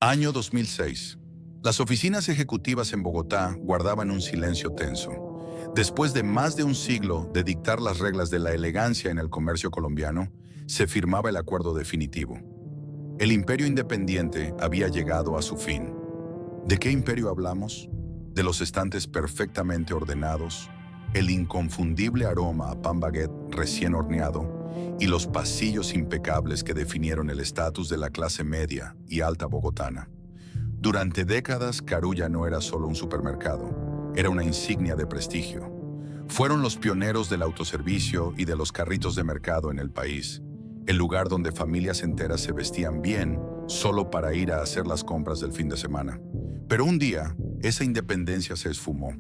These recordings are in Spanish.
Año 2006. Las oficinas ejecutivas en Bogotá guardaban un silencio tenso. Después de más de un siglo de dictar las reglas de la elegancia en el comercio colombiano, se firmaba el acuerdo definitivo. El imperio independiente había llegado a su fin. ¿De qué imperio hablamos? De los estantes perfectamente ordenados, el inconfundible aroma a pan baguette recién horneado y los pasillos impecables que definieron el estatus de la clase media y alta bogotana. Durante décadas, Carulla no era solo un supermercado, era una insignia de prestigio. Fueron los pioneros del autoservicio y de los carritos de mercado en el país, el lugar donde familias enteras se vestían bien solo para ir a hacer las compras del fin de semana. Pero un día, esa independencia se esfumó.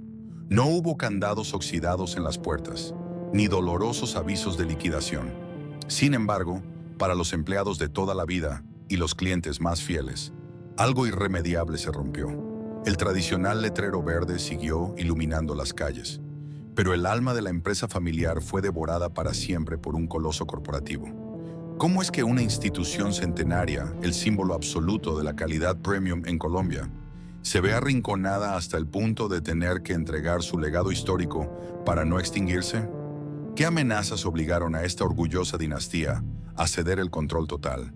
No hubo candados oxidados en las puertas, ni dolorosos avisos de liquidación. Sin embargo, para los empleados de toda la vida y los clientes más fieles, algo irremediable se rompió. El tradicional letrero verde siguió iluminando las calles, pero el alma de la empresa familiar fue devorada para siempre por un coloso corporativo. ¿Cómo es que una institución centenaria, el símbolo absoluto de la calidad premium en Colombia, se ve arrinconada hasta el punto de tener que entregar su legado histórico para no extinguirse? ¿Qué amenazas obligaron a esta orgullosa dinastía a ceder el control total?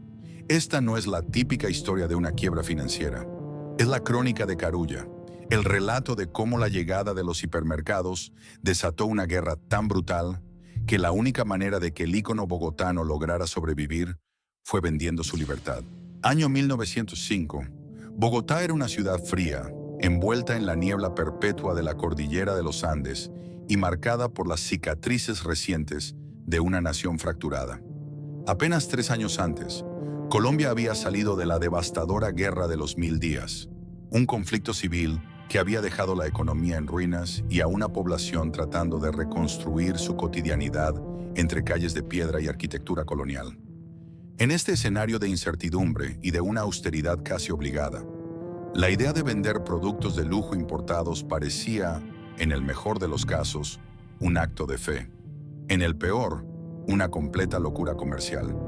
Esta no es la típica historia de una quiebra financiera. Es la crónica de Carulla, el relato de cómo la llegada de los hipermercados desató una guerra tan brutal que la única manera de que el ícono bogotano lograra sobrevivir fue vendiendo su libertad. Año 1905. Bogotá era una ciudad fría, envuelta en la niebla perpetua de la cordillera de los Andes y marcada por las cicatrices recientes de una nación fracturada. Apenas 3 años antes, Colombia había salido de la devastadora Guerra de los 1000 días, un conflicto civil que había dejado la economía en ruinas y a una población tratando de reconstruir su cotidianidad entre calles de piedra y arquitectura colonial. En este escenario de incertidumbre y de una austeridad casi obligada, la idea de vender productos de lujo importados parecía, en el mejor de los casos, un acto de fe. En el peor, una completa locura comercial.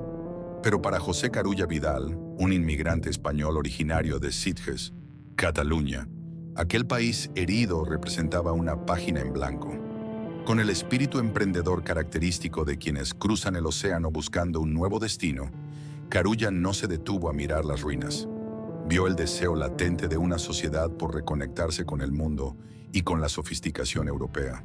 Pero para José Carulla Vidal, un inmigrante español originario de Sitges, Cataluña, aquel país herido representaba una página en blanco. Con el espíritu emprendedor característico de quienes cruzan el océano buscando un nuevo destino, Carulla no se detuvo a mirar las ruinas. Vio el deseo latente de una sociedad por reconectarse con el mundo y con la sofisticación europea.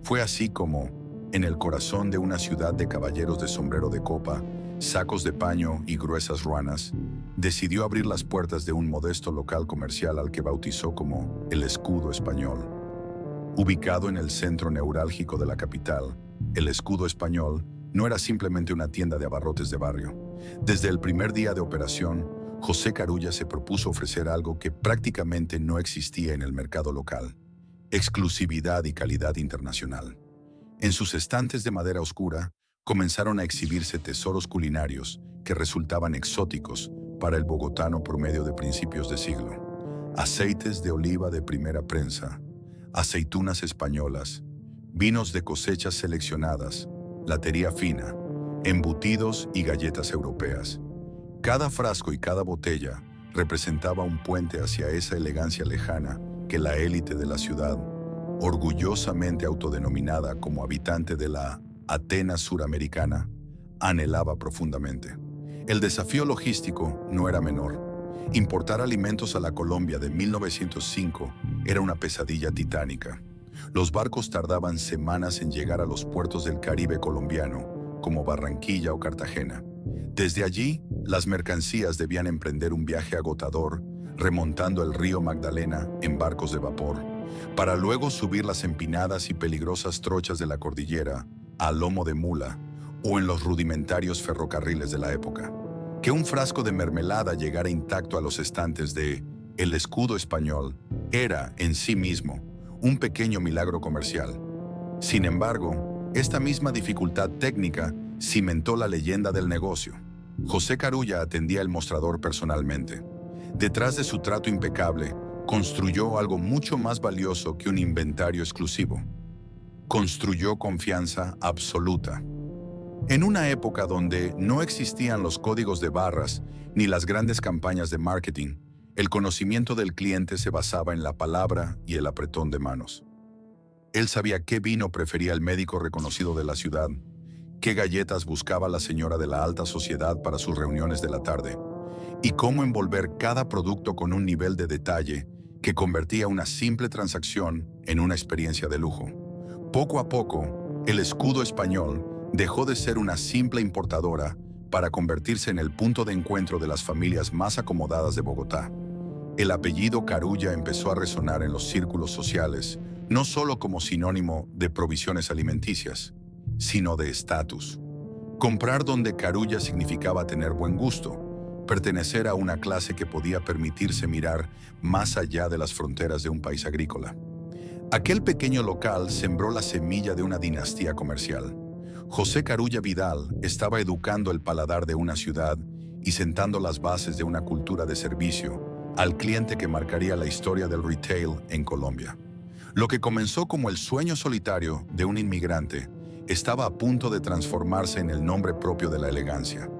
Fue así como, en el corazón de una ciudad de caballeros de sombrero de copa, sacos de paño y gruesas ruanas, decidió abrir las puertas de un modesto local comercial al que bautizó como el Escudo Español. Ubicado en el centro neurálgico de la capital, el Escudo Español no era simplemente una tienda de abarrotes de barrio. Desde el primer día de operación, José Carulla se propuso ofrecer algo que prácticamente no existía en el mercado local: exclusividad y calidad internacional. En sus estantes de madera oscura, comenzaron a exhibirse tesoros culinarios que resultaban exóticos para el bogotano promedio de principios de siglo. Aceites de oliva de primera prensa, aceitunas españolas, vinos de cosechas seleccionadas, latería fina, embutidos y galletas europeas. Cada frasco y cada botella representaba un puente hacia esa elegancia lejana que la élite de la ciudad, orgullosamente autodenominada como habitante de la Atenas suramericana, anhelaba profundamente. El desafío logístico no era menor. Importar alimentos a la Colombia de 1905 era una pesadilla titánica. Los barcos tardaban semanas en llegar a los puertos del Caribe colombiano, como Barranquilla o Cartagena. Desde allí, las mercancías debían emprender un viaje agotador, remontando el río Magdalena en barcos de vapor, para luego subir las empinadas y peligrosas trochas de la cordillera a lomo de mula o en los rudimentarios ferrocarriles de la época. Que un frasco de mermelada llegara intacto a los estantes de El Escudo Español era, en sí mismo, un pequeño milagro comercial. Sin embargo, esta misma dificultad técnica cimentó la leyenda del negocio. José Carulla atendía el mostrador personalmente. Detrás de su trato impecable, construyó algo mucho más valioso que un inventario exclusivo. Construyó confianza absoluta. En una época donde no existían los códigos de barras ni las grandes campañas de marketing, el conocimiento del cliente se basaba en la palabra y el apretón de manos. Él sabía qué vino prefería el médico reconocido de la ciudad, qué galletas buscaba la señora de la alta sociedad para sus reuniones de la tarde, y cómo envolver cada producto con un nivel de detalle que convertía una simple transacción en una experiencia de lujo. Poco a poco, el escudo español dejó de ser una simple importadora para convertirse en el punto de encuentro de las familias más acomodadas de Bogotá. El apellido Carulla empezó a resonar en los círculos sociales, no solo como sinónimo de provisiones alimenticias, sino de estatus. Comprar donde Carulla significaba tener buen gusto, pertenecer a una clase que podía permitirse mirar más allá de las fronteras de un país agrícola. Aquel pequeño local sembró la semilla de una dinastía comercial. José Carulla Vidal estaba educando el paladar de una ciudad y sentando las bases de una cultura de servicio al cliente que marcaría la historia del retail en Colombia. Lo que comenzó como el sueño solitario de un inmigrante estaba a punto de transformarse en el nombre propio de la elegancia.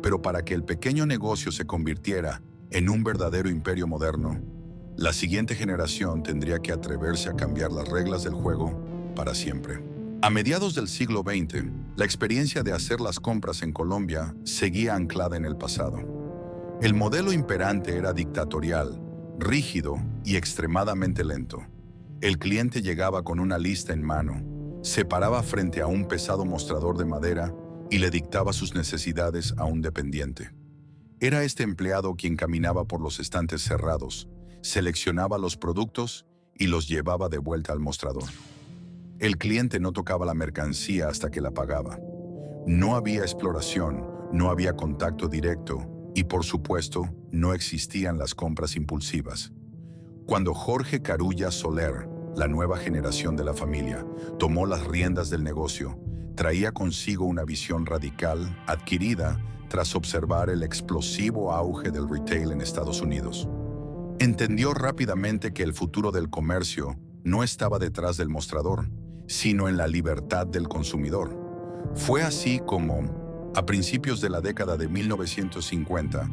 Pero para que el pequeño negocio se convirtiera en un verdadero imperio moderno, la siguiente generación tendría que atreverse a cambiar las reglas del juego para siempre. A mediados del siglo XX, la experiencia de hacer las compras en Colombia seguía anclada en el pasado. El modelo imperante era dictatorial, rígido y extremadamente lento. El cliente llegaba con una lista en mano, se paraba frente a un pesado mostrador de madera y le dictaba sus necesidades a un dependiente. Era este empleado quien caminaba por los estantes cerrados, seleccionaba los productos y los llevaba de vuelta al mostrador. El cliente no tocaba la mercancía hasta que la pagaba. No había exploración, no había contacto directo y, por supuesto, no existían las compras impulsivas. Cuando Jorge Carulla Soler, la nueva generación de la familia, tomó las riendas del negocio, traía consigo una visión radical adquirida tras observar el explosivo auge del retail en Estados Unidos. Entendió rápidamente que el futuro del comercio no estaba detrás del mostrador, sino en la libertad del consumidor. Fue así como, a principios de la década de 1950,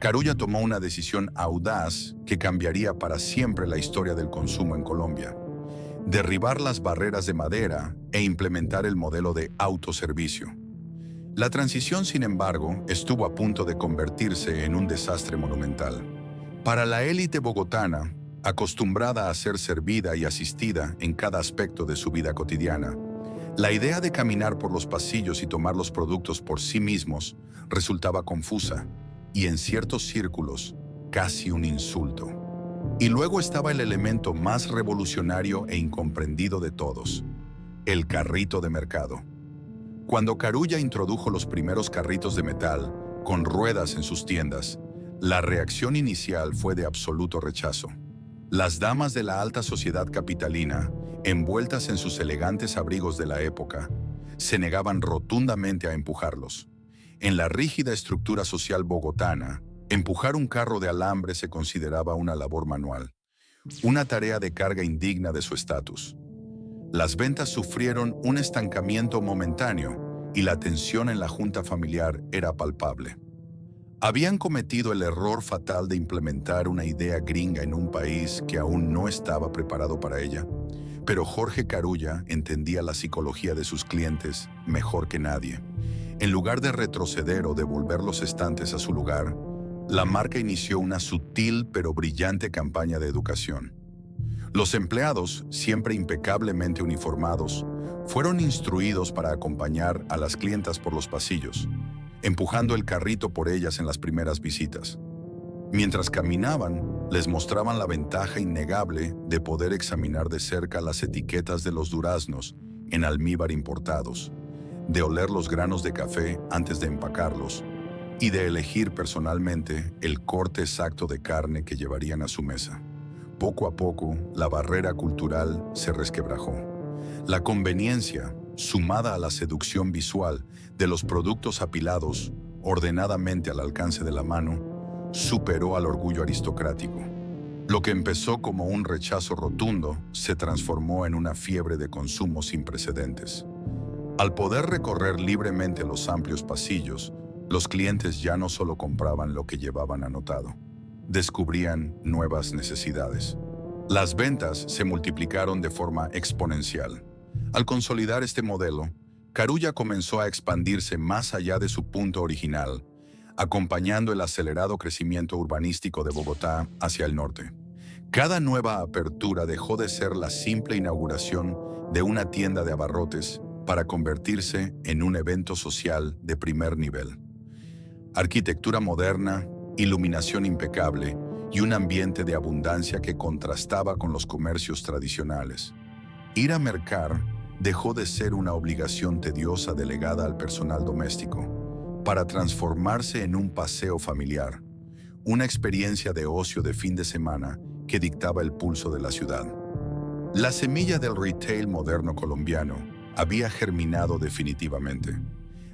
Carulla tomó una decisión audaz que cambiaría para siempre la historia del consumo en Colombia: derribar las barreras de madera e implementar el modelo de autoservicio. La transición, sin embargo, estuvo a punto de convertirse en un desastre monumental. Para la élite bogotana, acostumbrada a ser servida y asistida en cada aspecto de su vida cotidiana, la idea de caminar por los pasillos y tomar los productos por sí mismos resultaba confusa y, en ciertos círculos, casi un insulto. Y luego estaba el elemento más revolucionario e incomprendido de todos: el carrito de mercado. Cuando Carulla introdujo los primeros carritos de metal con ruedas en sus tiendas, la reacción inicial fue de absoluto rechazo. Las damas de la alta sociedad capitalina, envueltas en sus elegantes abrigos de la época, se negaban rotundamente a empujarlos. En la rígida estructura social bogotana, empujar un carro de alambre se consideraba una labor manual, una tarea de carga indigna de su estatus. Las ventas sufrieron un estancamiento momentáneo y la tensión en la junta familiar era palpable. Habían cometido el error fatal de implementar una idea gringa en un país que aún no estaba preparado para ella, pero Jorge Carulla entendía la psicología de sus clientes mejor que nadie. En lugar de retroceder o devolver los estantes a su lugar, la marca inició una sutil pero brillante campaña de educación. Los empleados, siempre impecablemente uniformados, fueron instruidos para acompañar a las clientas por los pasillos, empujando el carrito por ellas en las primeras visitas. Mientras caminaban, les mostraban la ventaja innegable de poder examinar de cerca las etiquetas de los duraznos en almíbar importados, de oler los granos de café antes de empacarlos y de elegir personalmente el corte exacto de carne que llevarían a su mesa. Poco a poco, la barrera cultural se resquebrajó. La conveniencia, sumada a la seducción visual de los productos apilados ordenadamente al alcance de la mano, superó al orgullo aristocrático. Lo que empezó como un rechazo rotundo se transformó en una fiebre de consumo sin precedentes. Al poder recorrer libremente los amplios pasillos, los clientes ya no solo compraban lo que llevaban anotado, descubrían nuevas necesidades. Las ventas se multiplicaron de forma exponencial. Al consolidar este modelo, Carulla comenzó a expandirse más allá de su punto original, acompañando el acelerado crecimiento urbanístico de Bogotá hacia el norte. Cada nueva apertura dejó de ser la simple inauguración de una tienda de abarrotes para convertirse en un evento social de primer nivel. Arquitectura moderna, iluminación impecable y un ambiente de abundancia que contrastaba con los comercios tradicionales. Ir a mercar dejó de ser una obligación tediosa delegada al personal doméstico para transformarse en un paseo familiar, una experiencia de ocio de fin de semana que dictaba el pulso de la ciudad. La semilla del retail moderno colombiano había germinado definitivamente.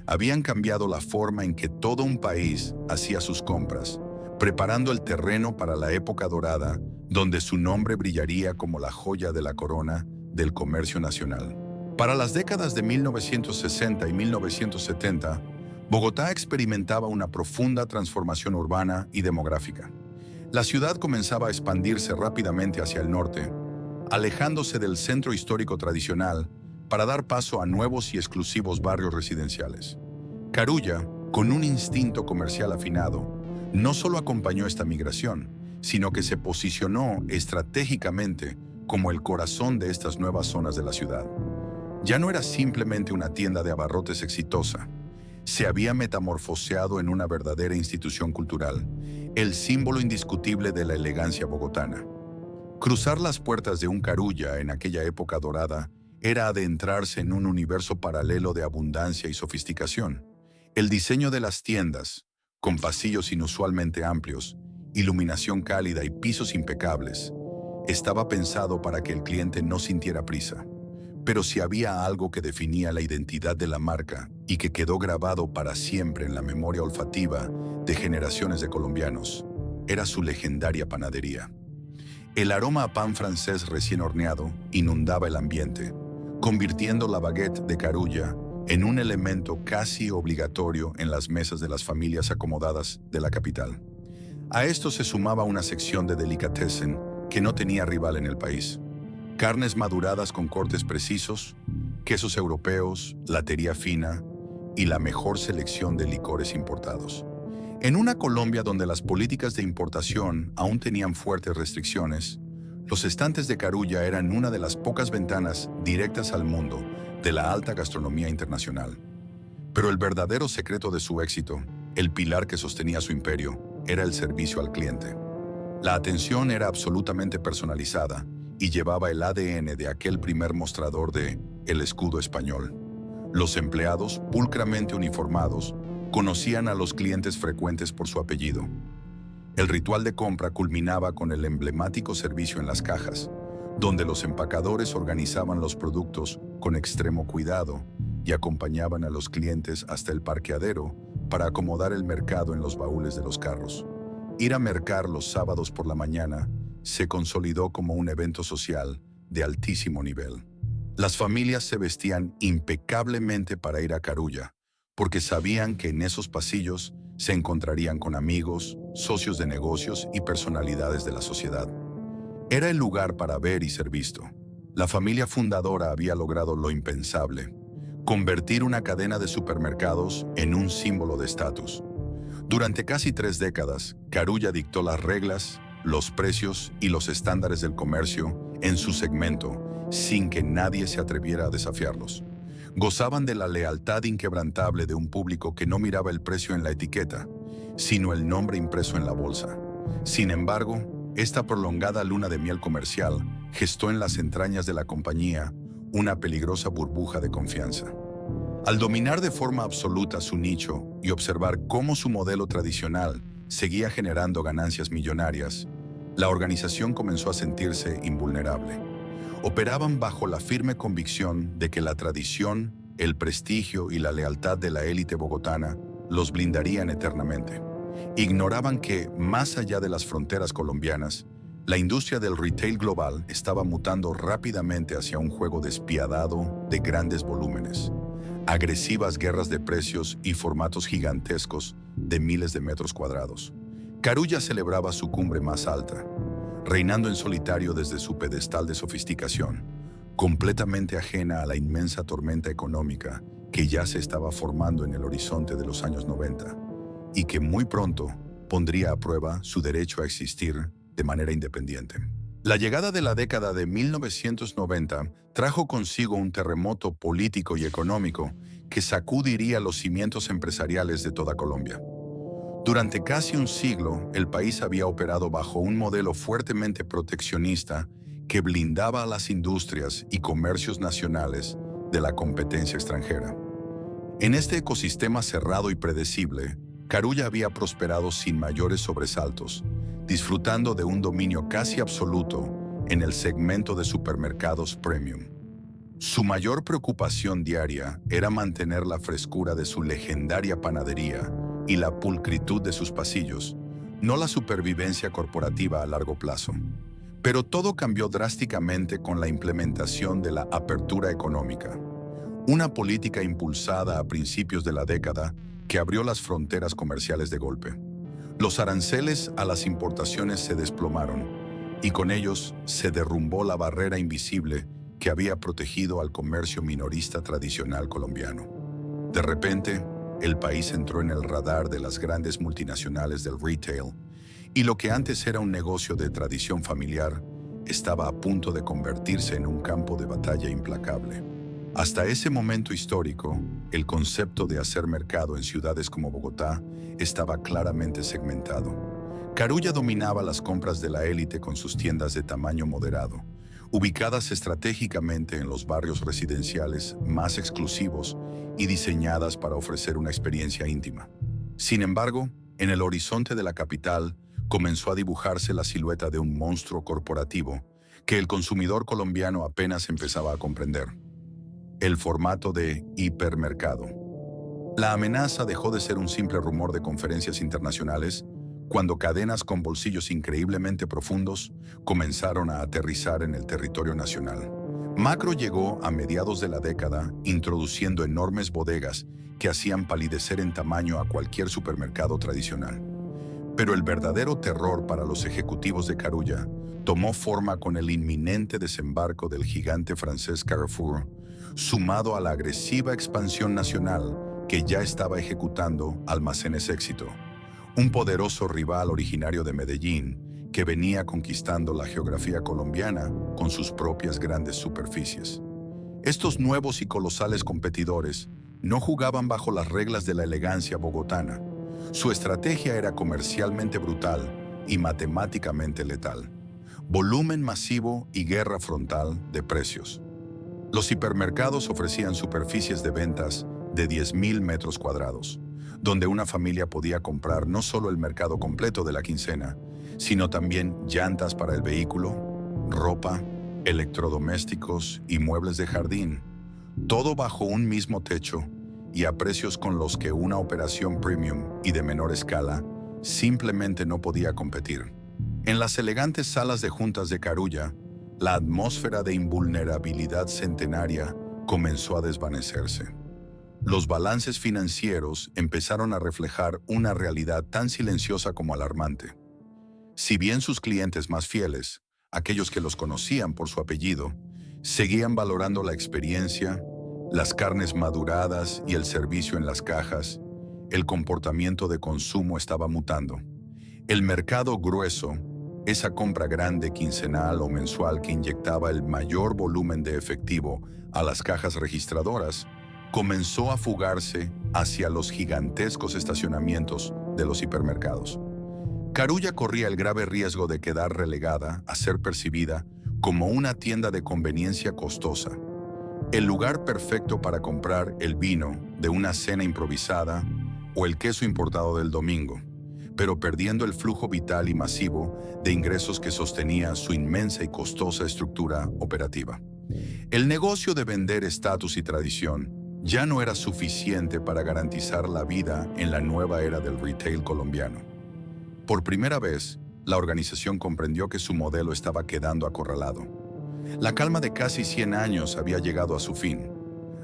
Habían cambiado la forma en que todo un país hacía sus compras, preparando el terreno para la época dorada, donde su nombre brillaría como la joya de la corona del comercio nacional. Para las décadas de 1960 y 1970, Bogotá experimentaba una profunda transformación urbana y demográfica. La ciudad comenzaba a expandirse rápidamente hacia el norte, alejándose del centro histórico tradicional para dar paso a nuevos y exclusivos barrios residenciales. Carulla, con un instinto comercial afinado, no solo acompañó esta migración, sino que se posicionó estratégicamente como el corazón de estas nuevas zonas de la ciudad. Ya no era simplemente una tienda de abarrotes exitosa, se había metamorfoseado en una verdadera institución cultural, el símbolo indiscutible de la elegancia bogotana. Cruzar las puertas de un Carulla en aquella época dorada era adentrarse en un universo paralelo de abundancia y sofisticación. El diseño de las tiendas, con pasillos inusualmente amplios, iluminación cálida y pisos impecables, estaba pensado para que el cliente no sintiera prisa. Pero si había algo que definía la identidad de la marca y que quedó grabado para siempre en la memoria olfativa de generaciones de colombianos, era su legendaria panadería. El aroma a pan francés recién horneado inundaba el ambiente, convirtiendo la baguette de Carulla en un elemento casi obligatorio en las mesas de las familias acomodadas de la capital. A esto se sumaba una sección de delicatessen que no tenía rival en el país. Carnes maduradas con cortes precisos, quesos europeos, latería fina y la mejor selección de licores importados. En una Colombia donde las políticas de importación aún tenían fuertes restricciones, los estantes de Carulla eran una de las pocas ventanas directas al mundo de la alta gastronomía internacional. Pero el verdadero secreto de su éxito, el pilar que sostenía su imperio, era el servicio al cliente. La atención era absolutamente personalizada y llevaba el ADN de aquel primer mostrador de El Escudo Español. Los empleados, pulcramente uniformados, conocían a los clientes frecuentes por su apellido. El ritual de compra culminaba con el emblemático servicio en las cajas, donde los empacadores organizaban los productos con extremo cuidado y acompañaban a los clientes hasta el parqueadero para acomodar el mercado en los baúles de los carros. Ir a mercar los sábados por la mañana se consolidó como un evento social de altísimo nivel. Las familias se vestían impecablemente para ir a Carulla, porque sabían que en esos pasillos se encontrarían con amigos, socios de negocios y personalidades de la sociedad. Era el lugar para ver y ser visto. La familia fundadora había logrado lo impensable: convertir una cadena de supermercados en un símbolo de estatus. Durante casi 3 décadas, Carulla dictó las reglas, los precios y los estándares del comercio en su segmento, sin que nadie se atreviera a desafiarlos. Gozaban de la lealtad inquebrantable de un público que no miraba el precio en la etiqueta, sino el nombre impreso en la bolsa. Sin embargo, esta prolongada luna de miel comercial gestó en las entrañas de la compañía una peligrosa burbuja de confianza. Al dominar de forma absoluta su nicho y observar cómo su modelo tradicional seguía generando ganancias millonarias, la organización comenzó a sentirse invulnerable. Operaban bajo la firme convicción de que la tradición, el prestigio y la lealtad de la élite bogotana los blindarían eternamente. Ignoraban que, más allá de las fronteras colombianas, la industria del retail global estaba mutando rápidamente hacia un juego despiadado de grandes volúmenes. agresivas guerras de precios y formatos gigantescos de miles de metros cuadrados. Carulla celebraba su cumbre más alta, reinando en solitario desde su pedestal de sofisticación, completamente ajena a la inmensa tormenta económica que ya se estaba formando en el horizonte de los años 90 y que muy pronto pondría a prueba su derecho a existir de manera independiente. La llegada de la década de 1990 trajo consigo un terremoto político y económico que sacudiría los cimientos empresariales de toda Colombia. Durante casi un siglo, el país había operado bajo un modelo fuertemente proteccionista que blindaba a las industrias y comercios nacionales de la competencia extranjera. En este ecosistema cerrado y predecible, Carulla había prosperado sin mayores sobresaltos, disfrutando de un dominio casi absoluto en el segmento de supermercados premium. Su mayor preocupación diaria era mantener la frescura de su legendaria panadería y la pulcritud de sus pasillos, no la supervivencia corporativa a largo plazo. Pero todo cambió drásticamente con la implementación de la apertura económica, una política impulsada a principios de la década que abrió las fronteras comerciales de golpe. Los aranceles a las importaciones se desplomaron y con ellos se derrumbó la barrera invisible que había protegido al comercio minorista tradicional colombiano. De repente, el país entró en el radar de las grandes multinacionales del retail y lo que antes era un negocio de tradición familiar estaba a punto de convertirse en un campo de batalla implacable. Hasta ese momento histórico, el concepto de hacer mercado en ciudades como Bogotá estaba claramente segmentado. Carulla dominaba las compras de la élite con sus tiendas de tamaño moderado, ubicadas estratégicamente en los barrios residenciales más exclusivos y diseñadas para ofrecer una experiencia íntima. Sin embargo, en el horizonte de la capital comenzó a dibujarse la silueta de un monstruo corporativo que el consumidor colombiano apenas empezaba a comprender: el formato de hipermercado. La amenaza dejó de ser un simple rumor de conferencias internacionales cuando cadenas con bolsillos increíblemente profundos comenzaron a aterrizar en el territorio nacional. Macro llegó a mediados de la década introduciendo enormes bodegas que hacían palidecer en tamaño a cualquier supermercado tradicional. Pero el verdadero terror para los ejecutivos de Carulla tomó forma con el inminente desembarco del gigante francés Carrefour, sumado a la agresiva expansión nacional que ya estaba ejecutando Almacenes Éxito, un poderoso rival originario de Medellín que venía conquistando la geografía colombiana con sus propias grandes superficies. Estos nuevos y colosales competidores no jugaban bajo las reglas de la elegancia bogotana. Su estrategia era comercialmente brutal y matemáticamente letal: volumen masivo y guerra frontal de precios. Los hipermercados ofrecían superficies de ventas de 10.000 metros cuadrados, donde una familia podía comprar no solo el mercado completo de la quincena, sino también llantas para el vehículo, ropa, electrodomésticos y muebles de jardín, todo bajo un mismo techo y a precios con los que una operación premium y de menor escala simplemente no podía competir. En las elegantes salas de juntas de Carulla, la atmósfera de invulnerabilidad centenaria comenzó a desvanecerse. Los balances financieros empezaron a reflejar una realidad tan silenciosa como alarmante. Si bien sus clientes más fieles, aquellos que los conocían por su apellido, seguían valorando la experiencia, las carnes maduradas y el servicio en las cajas, el comportamiento de consumo estaba mutando. El mercado grueso, esa compra grande quincenal o mensual que inyectaba el mayor volumen de efectivo a las cajas registradoras, comenzó a fugarse hacia los gigantescos estacionamientos de los hipermercados. Carulla corría el grave riesgo de quedar relegada a ser percibida como una tienda de conveniencia costosa, el lugar perfecto para comprar el vino de una cena improvisada o el queso importado del domingo, pero perdiendo el flujo vital y masivo de ingresos que sostenía su inmensa y costosa estructura operativa. El negocio de vender estatus y tradición ya no era suficiente para garantizar la vida en la nueva era del retail colombiano. Por primera vez, la organización comprendió que su modelo estaba quedando acorralado. La calma de casi 100 años había llegado a su fin.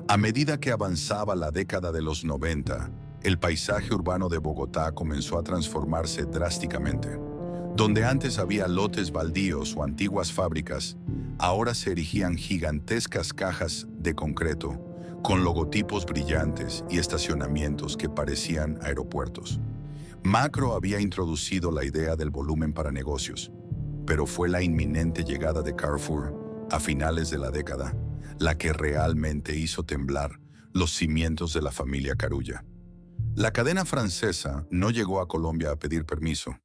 A medida que avanzaba la década de los 90, el paisaje urbano de Bogotá comenzó a transformarse drásticamente. Donde antes había lotes baldíos o antiguas fábricas, ahora se erigían gigantescas cajas de concreto con logotipos brillantes y estacionamientos que parecían aeropuertos. Macro había introducido la idea del volumen para negocios, pero fue la inminente llegada de Carrefour a finales de la década la que realmente hizo temblar los cimientos de la familia Carulla. La cadena francesa no llegó a Colombia a pedir permiso.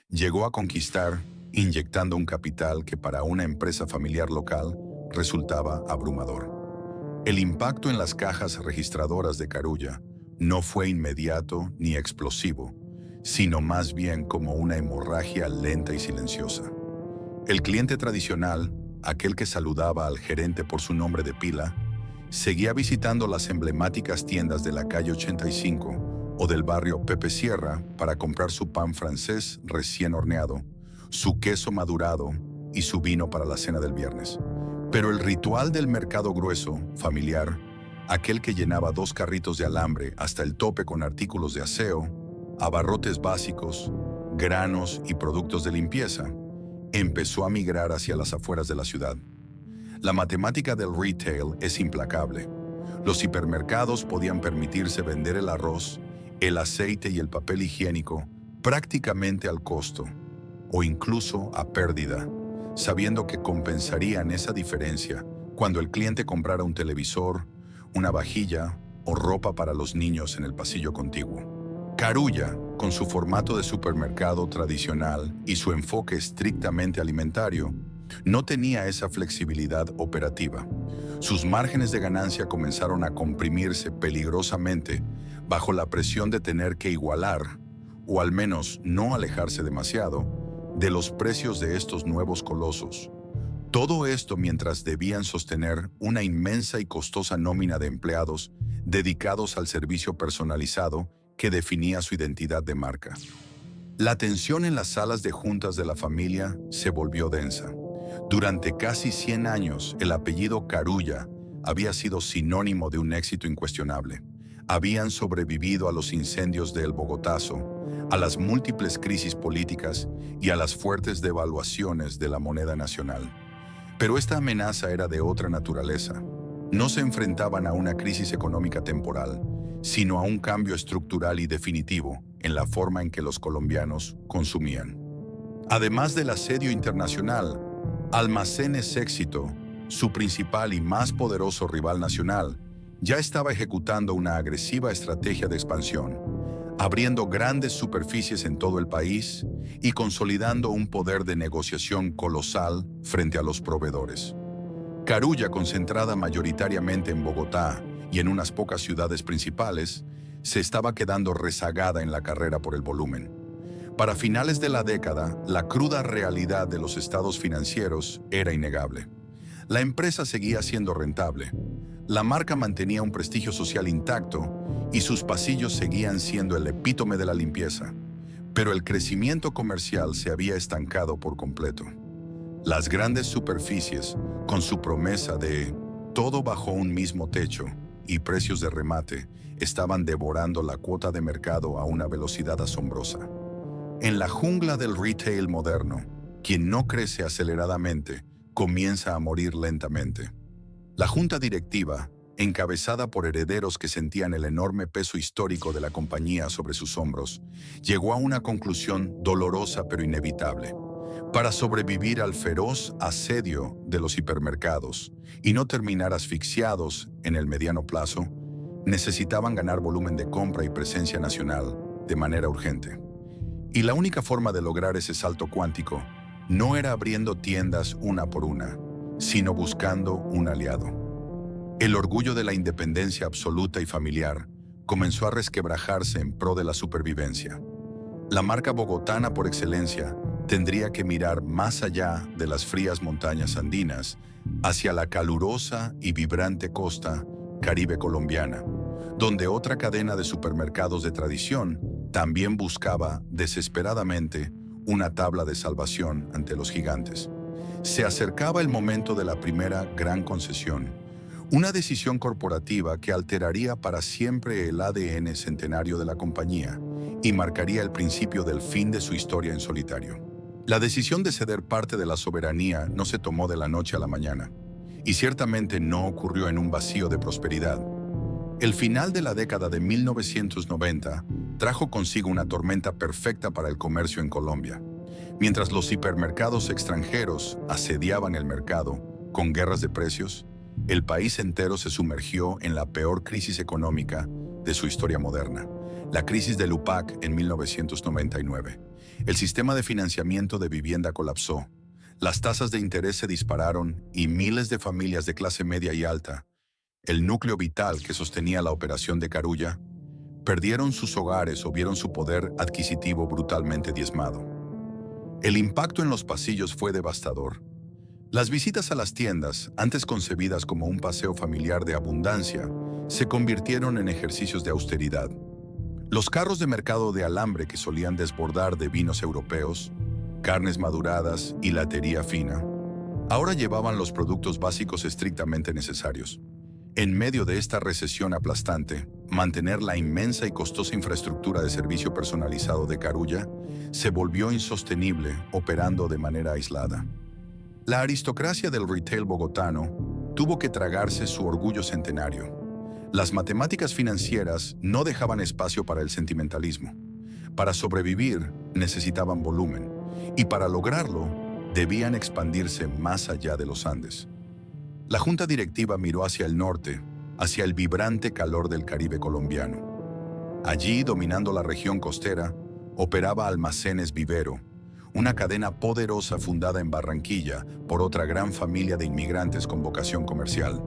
Llegó a conquistar, inyectando un capital que para una empresa familiar local resultaba abrumador. El impacto en las cajas registradoras de Carulla no fue inmediato ni explosivo, sino más bien como una hemorragia lenta y silenciosa. El cliente tradicional, aquel que saludaba al gerente por su nombre de pila, seguía visitando las emblemáticas tiendas de la calle 85 o del barrio Pepe Sierra para comprar su pan francés recién horneado, su queso madurado y su vino para la cena del viernes. Pero el ritual del mercado grueso, familiar, aquel que llenaba 2 carritos de alambre hasta el tope con artículos de aseo, abarrotes básicos, granos y productos de limpieza, empezó a migrar hacia las afueras de la ciudad. La matemática del retail es implacable. Los hipermercados podían permitirse vender el arroz, el aceite y el papel higiénico prácticamente al costo, o incluso a pérdida, sabiendo que compensarían esa diferencia cuando el cliente comprara un televisor, una vajilla o ropa para los niños en el pasillo contiguo. Carulla, con su formato de supermercado tradicional y su enfoque estrictamente alimentario, no tenía esa flexibilidad operativa. Sus márgenes de ganancia comenzaron a comprimirse peligrosamente bajo la presión de tener que igualar, o al menos no alejarse demasiado, de los precios de estos nuevos colosos. Todo esto mientras debían sostener una inmensa y costosa nómina de empleados dedicados al servicio personalizado que definía su identidad de marca. La tensión en las salas de juntas de la familia se volvió densa. Durante casi 100 años, el apellido Carulla había sido sinónimo de un éxito incuestionable. Habían sobrevivido a los incendios de El Bogotazo, a las múltiples crisis políticas y a las fuertes devaluaciones de la moneda nacional. Pero esta amenaza era de otra naturaleza. No se enfrentaban a una crisis económica temporal, sino a un cambio estructural y definitivo en la forma en que los colombianos consumían. Además del asedio internacional, Almacenes Éxito, su principal y más poderoso rival nacional, ya estaba ejecutando una agresiva estrategia de expansión, abriendo grandes superficies en todo el país y consolidando un poder de negociación colosal frente a los proveedores. Carulla, concentrada mayoritariamente en Bogotá y en unas pocas ciudades principales, se estaba quedando rezagada en la carrera por el volumen. Para finales de la década, la cruda realidad de los estados financieros era innegable. La empresa seguía siendo rentable, la marca mantenía un prestigio social intacto y sus pasillos seguían siendo el epítome de la limpieza, pero el crecimiento comercial se había estancado por completo. Las grandes superficies, con su promesa de todo bajo un mismo techo y precios de remate, estaban devorando la cuota de mercado a una velocidad asombrosa. En la jungla del retail moderno, quien no crece aceleradamente, comienza a morir lentamente. La junta directiva, encabezada por herederos que sentían el enorme peso histórico de la compañía sobre sus hombros, llegó a una conclusión dolorosa pero inevitable. Para sobrevivir al feroz asedio de los hipermercados y no terminar asfixiados en el mediano plazo, necesitaban ganar volumen de compra y presencia nacional de manera urgente. Y la única forma de lograr ese salto cuántico no era abriendo tiendas una por una, sino buscando un aliado. El orgullo de la independencia absoluta y familiar comenzó a resquebrajarse en pro de la supervivencia. La marca bogotana por excelencia tendría que mirar más allá de las frías montañas andinas hacia la calurosa y vibrante costa caribe colombiana, donde otra cadena de supermercados de tradición también buscaba desesperadamente una tabla de salvación ante los gigantes. Se acercaba el momento de la primera gran concesión, Una decisión corporativa que alteraría para siempre el ADN centenario de la compañía y marcaría el principio del fin de su historia en solitario. La decisión de ceder parte de la soberanía no se tomó de la noche a la mañana, y ciertamente no ocurrió en un vacío de prosperidad. El final de la década de 1990 trajo consigo una tormenta perfecta para el comercio en Colombia. Mientras los hipermercados extranjeros asediaban el mercado con guerras de precios, el país entero se sumergió en la peor crisis económica de su historia moderna, la crisis del UPAC en 1999. El sistema de financiamiento de vivienda colapsó, las tasas de interés se dispararon y miles de familias de clase media y alta, el núcleo vital que sostenía la operación de Carulla, perdieron sus hogares o vieron su poder adquisitivo brutalmente diezmado. El impacto en los pasillos fue devastador. Las visitas a las tiendas, antes concebidas como un paseo familiar de abundancia, se convirtieron en ejercicios de austeridad. Los carros de mercado de alambre que solían desbordar de vinos europeos, carnes maduradas y latería fina, ahora llevaban los productos básicos estrictamente necesarios. En medio de esta recesión aplastante, mantener la inmensa y costosa infraestructura de servicio personalizado de Carulla se volvió insostenible operando de manera aislada. La aristocracia del retail bogotano tuvo que tragarse su orgullo centenario. Las matemáticas financieras no dejaban espacio para el sentimentalismo. Para sobrevivir, necesitaban volumen, y para lograrlo, debían expandirse más allá de los Andes. La junta directiva miró hacia el norte, hacia el vibrante calor del Caribe colombiano. Allí, dominando la región costera, operaba Almacenes Vivero, una cadena poderosa fundada en Barranquilla por otra gran familia de inmigrantes con vocación comercial,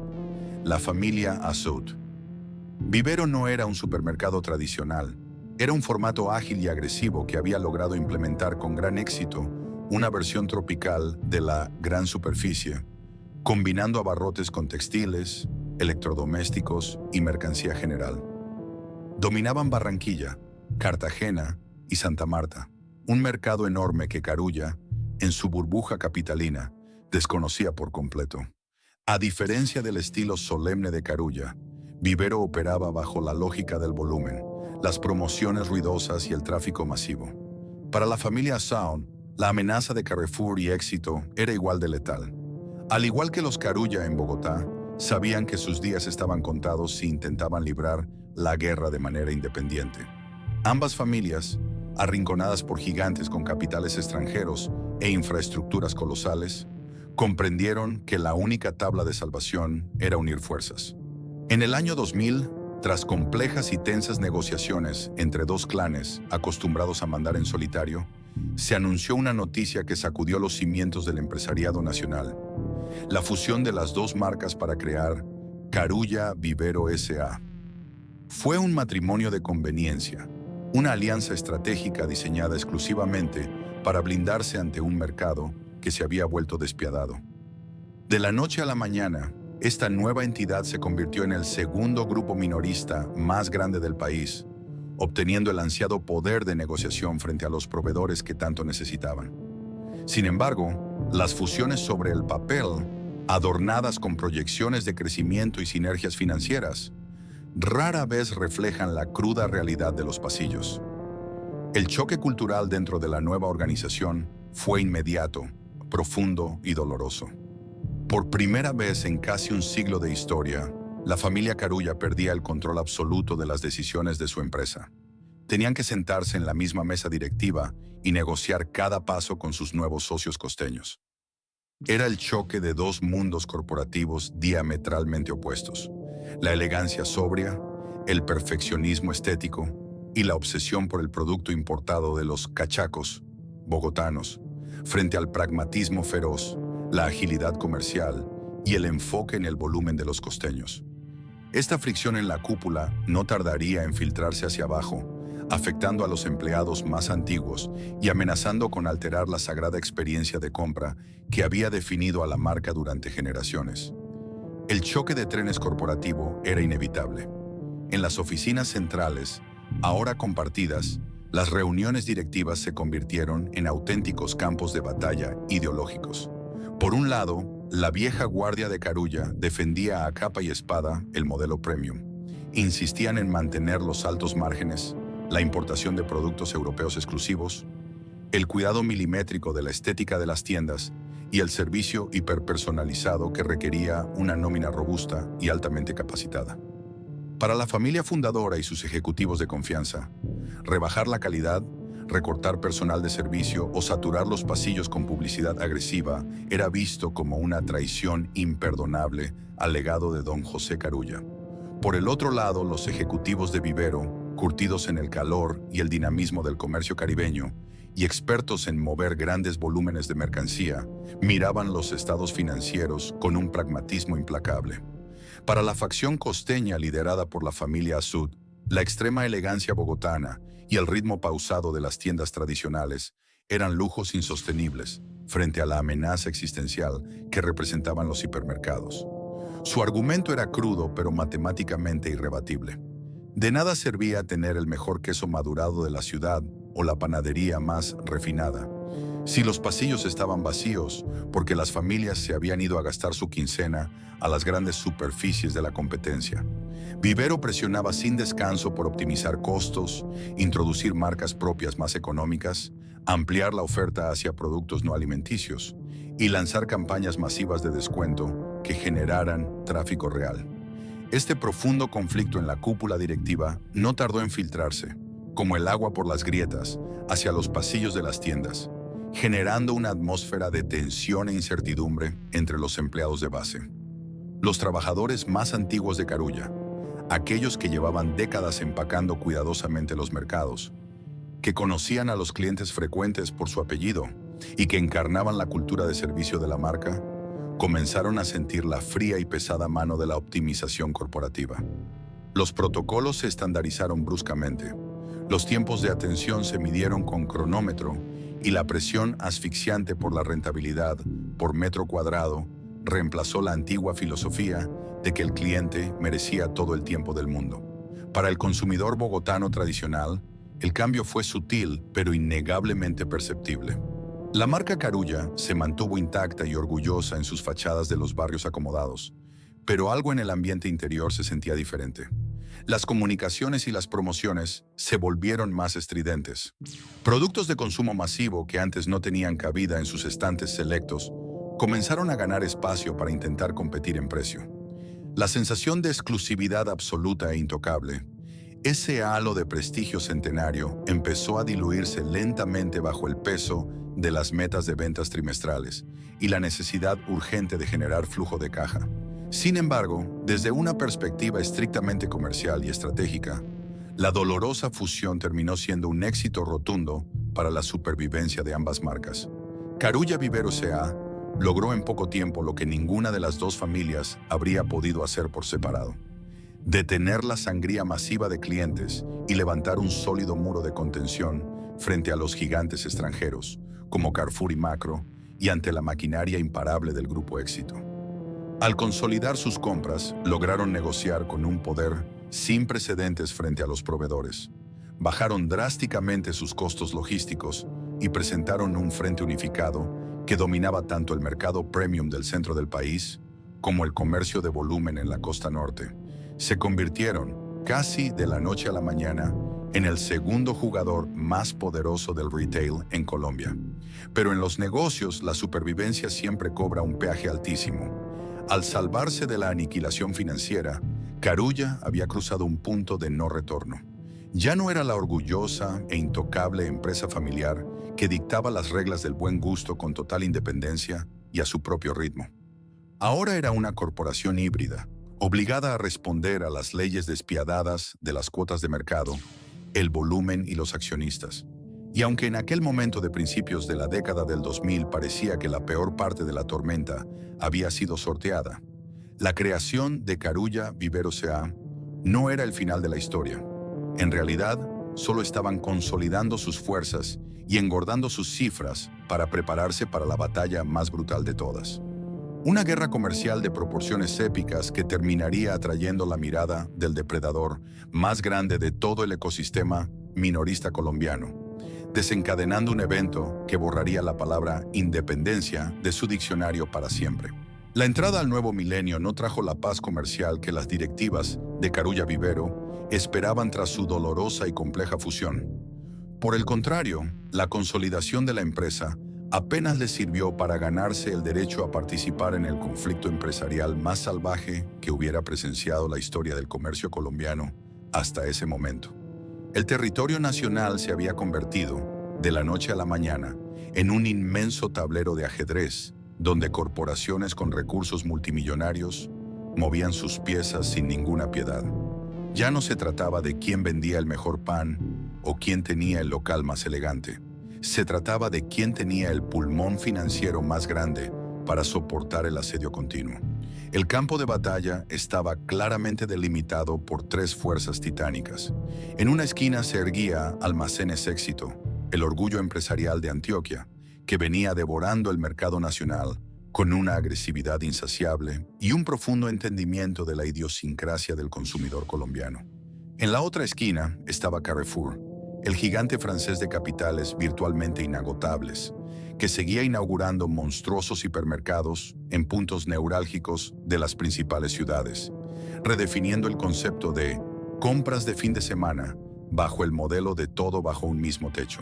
la familia Azud. Vivero no era un supermercado tradicional, era un formato ágil y agresivo que había logrado implementar con gran éxito una versión tropical de la gran superficie, combinando abarrotes con textiles, electrodomésticos y mercancía general. Dominaban Barranquilla, Cartagena y Santa Marta, un mercado enorme que Carulla, en su burbuja capitalina, desconocía por completo. A diferencia del estilo solemne de Carulla, Vivero operaba bajo la lógica del volumen, las promociones ruidosas y el tráfico masivo. Para la familia Sound, la amenaza de Carrefour y Éxito era igual de letal. Al igual que los Carulla en Bogotá, sabían que sus días estaban contados si intentaban librar la guerra de manera independiente. Ambas familias, arrinconadas por gigantes con capitales extranjeros e infraestructuras colosales, comprendieron que la única tabla de salvación era unir fuerzas. En el año 2000, tras complejas y tensas negociaciones entre dos clanes acostumbrados a mandar en solitario, se anunció una noticia que sacudió los cimientos del empresariado nacional: la fusión de las dos marcas para crear Carulla Vivero S.A. Fue un matrimonio de conveniencia, una alianza estratégica diseñada exclusivamente para blindarse ante un mercado que se había vuelto despiadado. De la noche a la mañana, esta nueva entidad se convirtió en el segundo grupo minorista más grande del país, obteniendo el ansiado poder de negociación frente a los proveedores que tanto necesitaban. Sin embargo, las fusiones sobre el papel, adornadas con proyecciones de crecimiento y sinergias financieras, rara vez reflejan la cruda realidad de los pasillos. El choque cultural dentro de la nueva organización fue inmediato, profundo y doloroso. Por primera vez en casi un siglo de historia, la familia Carulla perdía el control absoluto de las decisiones de su empresa. Tenían que sentarse en la misma mesa directiva y negociar cada paso con sus nuevos socios costeños. Era el choque de dos mundos corporativos diametralmente opuestos: la elegancia sobria, el perfeccionismo estético y la obsesión por el producto importado de los cachacos bogotanos, frente al pragmatismo feroz, la agilidad comercial y el enfoque en el volumen de los costeños. Esta fricción en la cúpula no tardaría en filtrarse hacia abajo, afectando a los empleados más antiguos y amenazando con alterar la sagrada experiencia de compra que había definido a la marca durante generaciones. El choque de trenes corporativo era inevitable. En las oficinas centrales, ahora compartidas, las reuniones directivas se convirtieron en auténticos campos de batalla ideológicos. Por un lado, La vieja guardia de Carulla defendía a capa y espada el modelo premium. Insistían en mantener los altos márgenes, la importación de productos europeos exclusivos, el cuidado milimétrico de la estética de las tiendas y el servicio hiperpersonalizado que requería una nómina robusta y altamente capacitada. Para la familia fundadora y sus ejecutivos de confianza, rebajar la calidad, recortar personal de servicio o saturar los pasillos con publicidad agresiva era visto como una traición imperdonable al legado de don José Carulla. Por el otro lado, los ejecutivos de Vivero, curtidos en el calor y el dinamismo del comercio caribeño y expertos en mover grandes volúmenes de mercancía, miraban los estados financieros con un pragmatismo implacable. Para la facción costeña liderada por la familia Azud, la extrema elegancia bogotana y el ritmo pausado de las tiendas tradicionales eran lujos insostenibles frente a la amenaza existencial que representaban los hipermercados. Su argumento era crudo pero matemáticamente irrebatible. De nada servía tener el mejor queso madurado de la ciudad o la panadería más refinada si los pasillos estaban vacíos porque las familias se habían ido a gastar su quincena a las grandes superficies de la competencia. Vivero presionaba sin descanso por optimizar costos, introducir marcas propias más económicas, ampliar la oferta hacia productos no alimenticios y lanzar campañas masivas de descuento que generaran tráfico real. Este profundo conflicto en la cúpula directiva no tardó en filtrarse, como el agua por las grietas, hacia los pasillos de las tiendas, generando una atmósfera de tensión e incertidumbre entre los empleados de base. Los trabajadores más antiguos de Carulla, aquellos que llevaban décadas empacando cuidadosamente los mercados, que conocían a los clientes frecuentes por su apellido y que encarnaban la cultura de servicio de la marca, comenzaron a sentir la fría y pesada mano de la optimización corporativa. Los protocolos se estandarizaron bruscamente, los tiempos de atención se midieron con cronómetro y la presión asfixiante por la rentabilidad por metro cuadrado reemplazó la antigua filosofía de que el cliente merecía todo el tiempo del mundo. Para el consumidor bogotano tradicional, el cambio fue sutil pero innegablemente perceptible. La marca Carulla se mantuvo intacta y orgullosa en sus fachadas de los barrios acomodados, pero algo en el ambiente interior se sentía diferente. Las comunicaciones y las promociones se volvieron más estridentes. Productos de consumo masivo que antes no tenían cabida en sus estantes selectos comenzaron a ganar espacio para intentar competir en precio. La sensación de exclusividad absoluta e intocable, ese halo de prestigio centenario, empezó a diluirse lentamente bajo el peso de las metas de ventas trimestrales y la necesidad urgente de generar flujo de caja. Sin embargo, desde una perspectiva estrictamente comercial y estratégica, la dolorosa fusión terminó siendo un éxito rotundo para la supervivencia de ambas marcas. Carulla Vivero S.A. logró en poco tiempo lo que ninguna de las dos familias habría podido hacer por separado: detener la sangría masiva de clientes y levantar un sólido muro de contención frente a los gigantes extranjeros, como Carrefour y Macro, y ante la maquinaria imparable del Grupo Éxito. Al consolidar sus compras, lograron negociar con un poder sin precedentes frente a los proveedores. Bajaron drásticamente sus costos logísticos y presentaron un frente unificado que dominaba tanto el mercado premium del centro del país como el comercio de volumen en la costa norte. Se convirtieron, casi de la noche a la mañana, en el segundo jugador más poderoso del retail en Colombia. Pero en los negocios, la supervivencia siempre cobra un peaje altísimo. Al salvarse de la aniquilación financiera, Carulla había cruzado un punto de no retorno. Ya no era la orgullosa e intocable empresa familiar que dictaba las reglas del buen gusto con total independencia y a su propio ritmo. Ahora era una corporación híbrida, obligada a responder a las leyes despiadadas de las cuotas de mercado, el volumen y los accionistas. Y aunque en aquel momento de principios de la década del 2000 parecía que la peor parte de la tormenta había sido sorteada, la creación de Carulla Vivero S.A. no era el final de la historia. En realidad, solo estaban consolidando sus fuerzas y engordando sus cifras para prepararse para la batalla más brutal de todas. Una guerra comercial de proporciones épicas que terminaría atrayendo la mirada del depredador más grande de todo el ecosistema minorista colombiano, desencadenando un evento que borraría la palabra independencia de su diccionario para siempre. La entrada al nuevo milenio no trajo la paz comercial que las directivas de Carulla Vivero esperaban tras su dolorosa y compleja fusión. Por el contrario, la consolidación de la empresa apenas les sirvió para ganarse el derecho a participar en el conflicto empresarial más salvaje que hubiera presenciado la historia del comercio colombiano hasta ese momento. El territorio nacional se había convertido, de la noche a la mañana, en un inmenso tablero de ajedrez, donde corporaciones con recursos multimillonarios movían sus piezas sin ninguna piedad. Ya no se trataba de quién vendía el mejor pan o quién tenía el local más elegante. Se trataba de quién tenía el pulmón financiero más grande para soportar el asedio continuo. El campo de batalla estaba claramente delimitado por tres fuerzas titánicas. En una esquina se erguía Almacenes Éxito, el orgullo empresarial de Antioquia, que venía devorando el mercado nacional con una agresividad insaciable y un profundo entendimiento de la idiosincrasia del consumidor colombiano. En la otra esquina estaba Carrefour, el gigante francés de capitales virtualmente inagotables, que seguía inaugurando monstruosos hipermercados en puntos neurálgicos de las principales ciudades, redefiniendo el concepto de compras de fin de semana bajo el modelo de todo bajo un mismo techo,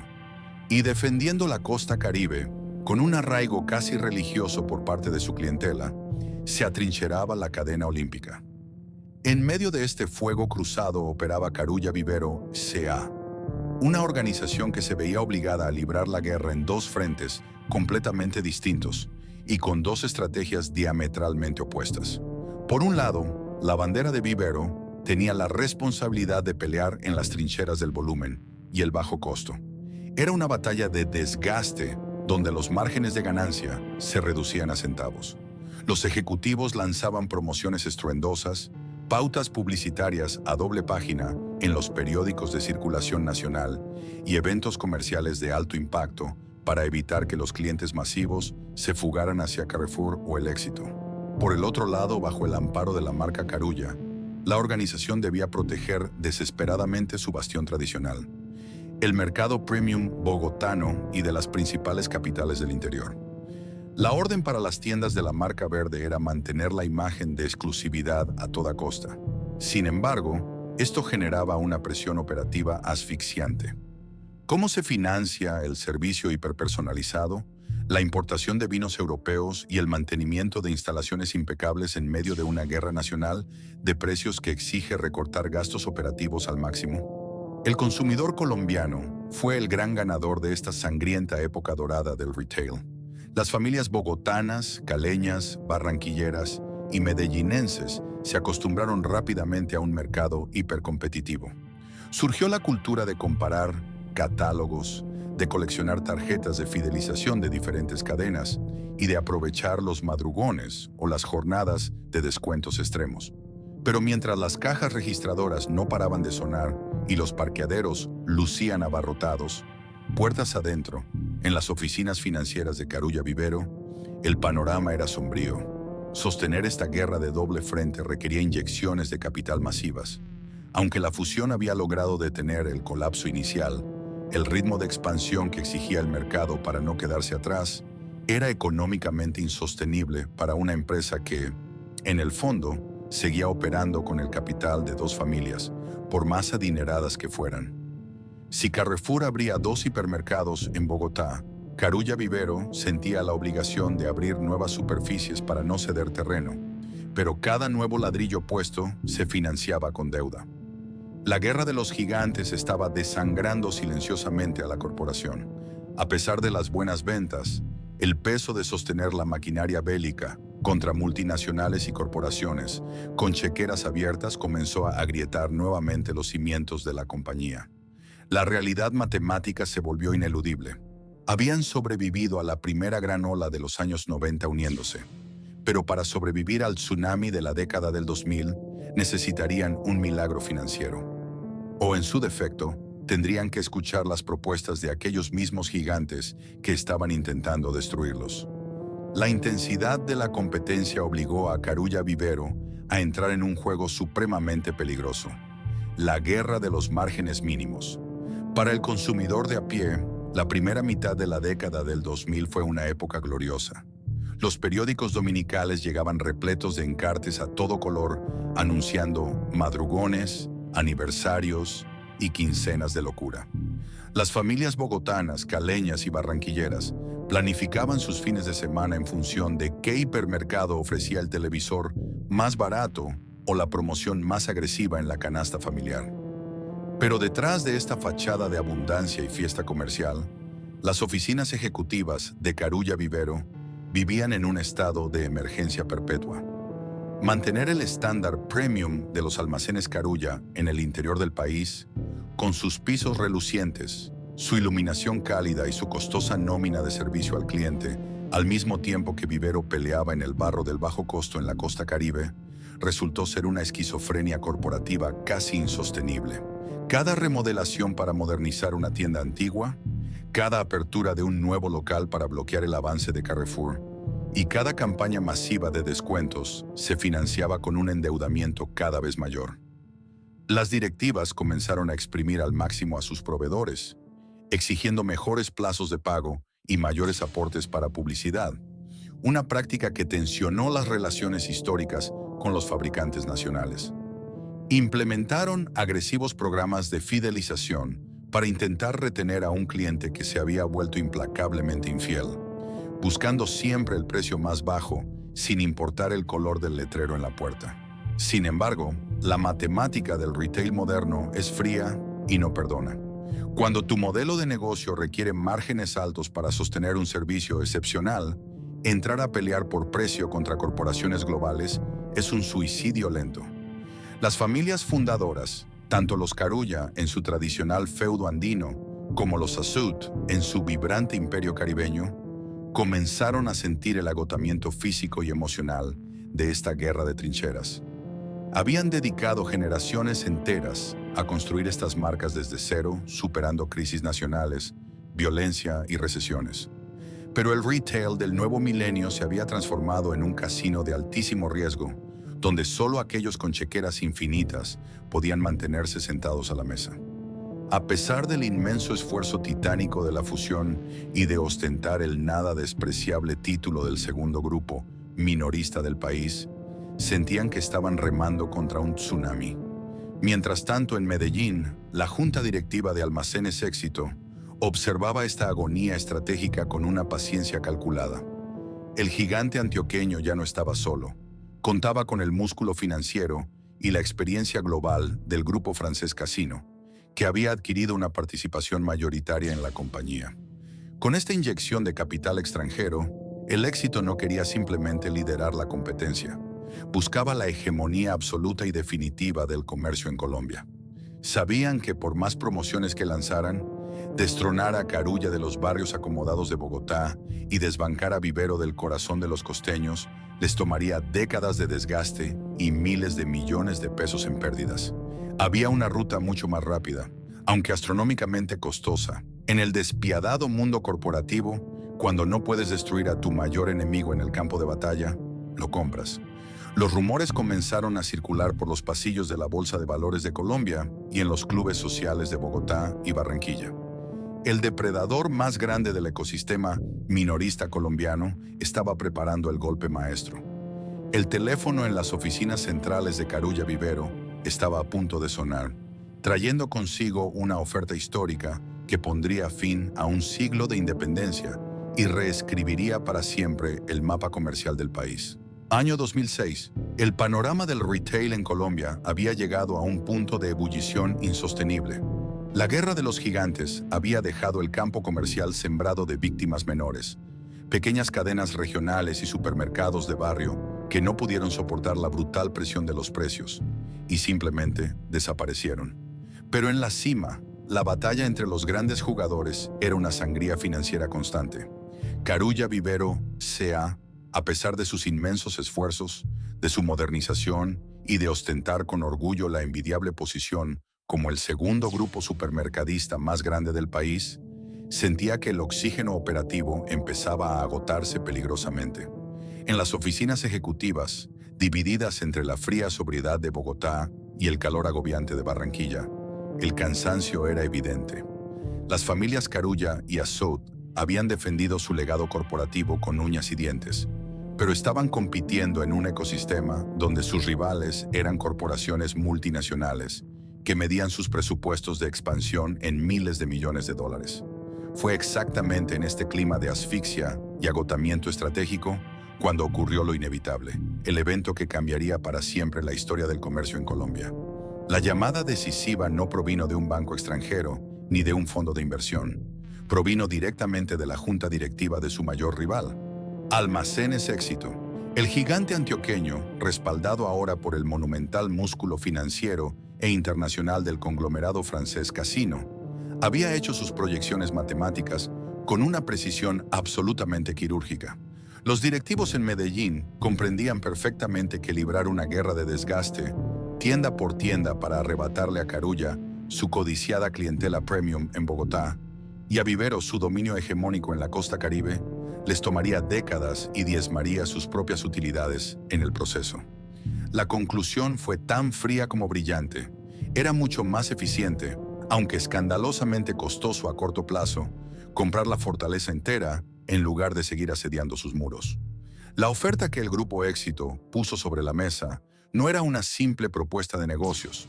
y defendiendo la costa Caribe con un arraigo casi religioso por parte de su clientela, se atrincheraba la cadena olímpica. En medio de este fuego cruzado operaba Carulla Vivero C.A., una organización que se veía obligada a librar la guerra en dos frentes completamente distintos y con dos estrategias diametralmente opuestas. Por un lado, la bandera de Vivero tenía la responsabilidad de pelear en las trincheras del volumen y el bajo costo. Era una batalla de desgaste donde los márgenes de ganancia se reducían a centavos. Los ejecutivos lanzaban promociones estruendosas, pautas publicitarias a doble página en los periódicos de circulación nacional y eventos comerciales de alto impacto para evitar que los clientes masivos se fugaran hacia Carrefour o el Éxito. Por el otro lado, bajo el amparo de la marca Carulla, la organización debía proteger desesperadamente su bastión tradicional, el mercado premium bogotano y de las principales capitales del interior. La orden para las tiendas de la marca verde era mantener la imagen de exclusividad a toda costa. Sin embargo, esto generaba una presión operativa asfixiante. ¿Cómo se financia el servicio hiperpersonalizado, la importación de vinos europeos y el mantenimiento de instalaciones impecables en medio de una guerra nacional de precios que exige recortar gastos operativos al máximo? El consumidor colombiano fue el gran ganador de esta sangrienta época dorada del retail. Las familias bogotanas, caleñas, barranquilleras y medellinenses se acostumbraron rápidamente a un mercado hipercompetitivo. Surgió la cultura de comparar catálogos, de coleccionar tarjetas de fidelización de diferentes cadenas y de aprovechar los madrugones o las jornadas de descuentos extremos. Pero mientras las cajas registradoras no paraban de sonar y los parqueaderos lucían abarrotados, puertas adentro, en las oficinas financieras de Carulla Vivero, el panorama era sombrío. Sostener esta guerra de doble frente requería inyecciones de capital masivas. Aunque la fusión había logrado detener el colapso inicial, el ritmo de expansión que exigía el mercado para no quedarse atrás era económicamente insostenible para una empresa que, en el fondo, seguía operando con el capital de dos familias, por más adineradas que fueran. Si Carrefour abría 2 hipermercados en Bogotá, Carulla Vivero sentía la obligación de abrir nuevas superficies para no ceder terreno, pero cada nuevo ladrillo puesto se financiaba con deuda. La guerra de los gigantes estaba desangrando silenciosamente a la corporación. A pesar de las buenas ventas, el peso de sostener la maquinaria bélica contra multinacionales y corporaciones con chequeras abiertas comenzó a agrietar nuevamente los cimientos de la compañía. La realidad matemática se volvió ineludible. Habían sobrevivido a la primera gran ola de los años 90 uniéndose, pero para sobrevivir al tsunami de la década del 2000 necesitarían un milagro financiero. O en su defecto, tendrían que escuchar las propuestas de aquellos mismos gigantes que estaban intentando destruirlos. La intensidad de la competencia obligó a Carulla Vivero a entrar en un juego supremamente peligroso: la guerra de los márgenes mínimos. Para el consumidor de a pie, la primera mitad de la década del 2000 fue una época gloriosa. Los periódicos dominicales llegaban repletos de encartes a todo color, anunciando madrugones, aniversarios y quincenas de locura. Las familias bogotanas, caleñas y barranquilleras planificaban sus fines de semana en función de qué hipermercado ofrecía el televisor más barato o la promoción más agresiva en la canasta familiar. Pero detrás de esta fachada de abundancia y fiesta comercial, las oficinas ejecutivas de Carulla Vivero vivían en un estado de emergencia perpetua. Mantener el estándar premium de los almacenes Carulla en el interior del país, con sus pisos relucientes, su iluminación cálida y su costosa nómina de servicio al cliente, al mismo tiempo que Vivero peleaba en el barro del bajo costo en la costa Caribe, resultó ser una esquizofrenia corporativa casi insostenible. Cada remodelación para modernizar una tienda antigua, cada apertura de un nuevo local para bloquear el avance de Carrefour y cada campaña masiva de descuentos se financiaba con un endeudamiento cada vez mayor. Las directivas comenzaron a exprimir al máximo a sus proveedores, exigiendo mejores plazos de pago y mayores aportes para publicidad, una práctica que tensionó las relaciones históricas con los fabricantes nacionales. Implementaron agresivos programas de fidelización para intentar retener a un cliente que se había vuelto implacablemente infiel, buscando siempre el precio más bajo sin importar el color del letrero en la puerta. Sin embargo, la matemática del retail moderno es fría y no perdona. Cuando tu modelo de negocio requiere márgenes altos para sostener un servicio excepcional, entrar a pelear por precio contra corporaciones globales es un suicidio lento. Las familias fundadoras, tanto los Carulla en su tradicional feudo andino como los Asut en su vibrante imperio caribeño, comenzaron a sentir el agotamiento físico y emocional de esta guerra de trincheras. Habían dedicado generaciones enteras a construir estas marcas desde cero, superando crisis nacionales, violencia y recesiones. Pero el retail del nuevo milenio se había transformado en un casino de altísimo riesgo, donde solo aquellos con chequeras infinitas podían mantenerse sentados a la mesa. A pesar del inmenso esfuerzo titánico de la fusión y de ostentar el nada despreciable título del segundo grupo minorista del país, sentían que estaban remando contra un tsunami. Mientras tanto, en Medellín, la Junta Directiva de Almacenes Éxito observaba esta agonía estratégica con una paciencia calculada. El gigante antioqueño ya no estaba solo. Contaba con el músculo financiero y la experiencia global del grupo francés Casino, que había adquirido una participación mayoritaria en la compañía. Con esta inyección de capital extranjero, el Éxito no quería simplemente liderar la competencia. Buscaba la hegemonía absoluta y definitiva del comercio en Colombia. Sabían que por más promociones que lanzaran, destronar a Carulla de los barrios acomodados de Bogotá y desbancar a Vivero del corazón de los costeños les tomaría décadas de desgaste y miles de millones de pesos en pérdidas. Había una ruta mucho más rápida, aunque astronómicamente costosa. En el despiadado mundo corporativo, cuando no puedes destruir a tu mayor enemigo en el campo de batalla, lo compras. Los rumores comenzaron a circular por los pasillos de la Bolsa de Valores de Colombia y en los clubes sociales de Bogotá y Barranquilla. El depredador más grande del ecosistema minorista colombiano estaba preparando el golpe maestro. El teléfono en las oficinas centrales de Carulla Vivero estaba a punto de sonar, trayendo consigo una oferta histórica que pondría fin a un siglo de independencia y reescribiría para siempre el mapa comercial del país. Año 2006. El panorama del retail en Colombia había llegado a un punto de ebullición insostenible. La guerra de los gigantes había dejado el campo comercial sembrado de víctimas menores, pequeñas cadenas regionales y supermercados de barrio que no pudieron soportar la brutal presión de los precios y simplemente desaparecieron. Pero en la cima, la batalla entre los grandes jugadores era una sangría financiera constante. Carulla Vivero C.A., a pesar de sus inmensos esfuerzos, de su modernización y de ostentar con orgullo la envidiable posición como el segundo grupo supermercadista más grande del país, sentía que el oxígeno operativo empezaba a agotarse peligrosamente. En las oficinas ejecutivas, divididas entre la fría sobriedad de Bogotá y el calor agobiante de Barranquilla, el cansancio era evidente. Las familias Carulla y Assaut habían defendido su legado corporativo con uñas y dientes, pero estaban compitiendo en un ecosistema donde sus rivales eran corporaciones multinacionales que medían sus presupuestos de expansión en miles de millones de dólares. Fue exactamente en este clima de asfixia y agotamiento estratégico cuando ocurrió lo inevitable, el evento que cambiaría para siempre la historia del comercio en Colombia. La llamada decisiva no provino de un banco extranjero ni de un fondo de inversión. Provino directamente de la junta directiva de su mayor rival, Almacenes Éxito. El gigante antioqueño, respaldado ahora por el monumental músculo financiero e internacional del conglomerado francés Casino, había hecho sus proyecciones matemáticas con una precisión absolutamente quirúrgica. Los directivos en Medellín comprendían perfectamente que librar una guerra de desgaste, tienda por tienda para arrebatarle a Carulla su codiciada clientela premium en Bogotá y a Vivero su dominio hegemónico en la costa Caribe, les tomaría décadas y diezmaría sus propias utilidades en el proceso. La conclusión fue tan fría como brillante. Era mucho más eficiente, aunque escandalosamente costoso a corto plazo, comprar la fortaleza entera en lugar de seguir asediando sus muros. La oferta que el Grupo Éxito puso sobre la mesa no era una simple propuesta de negocios.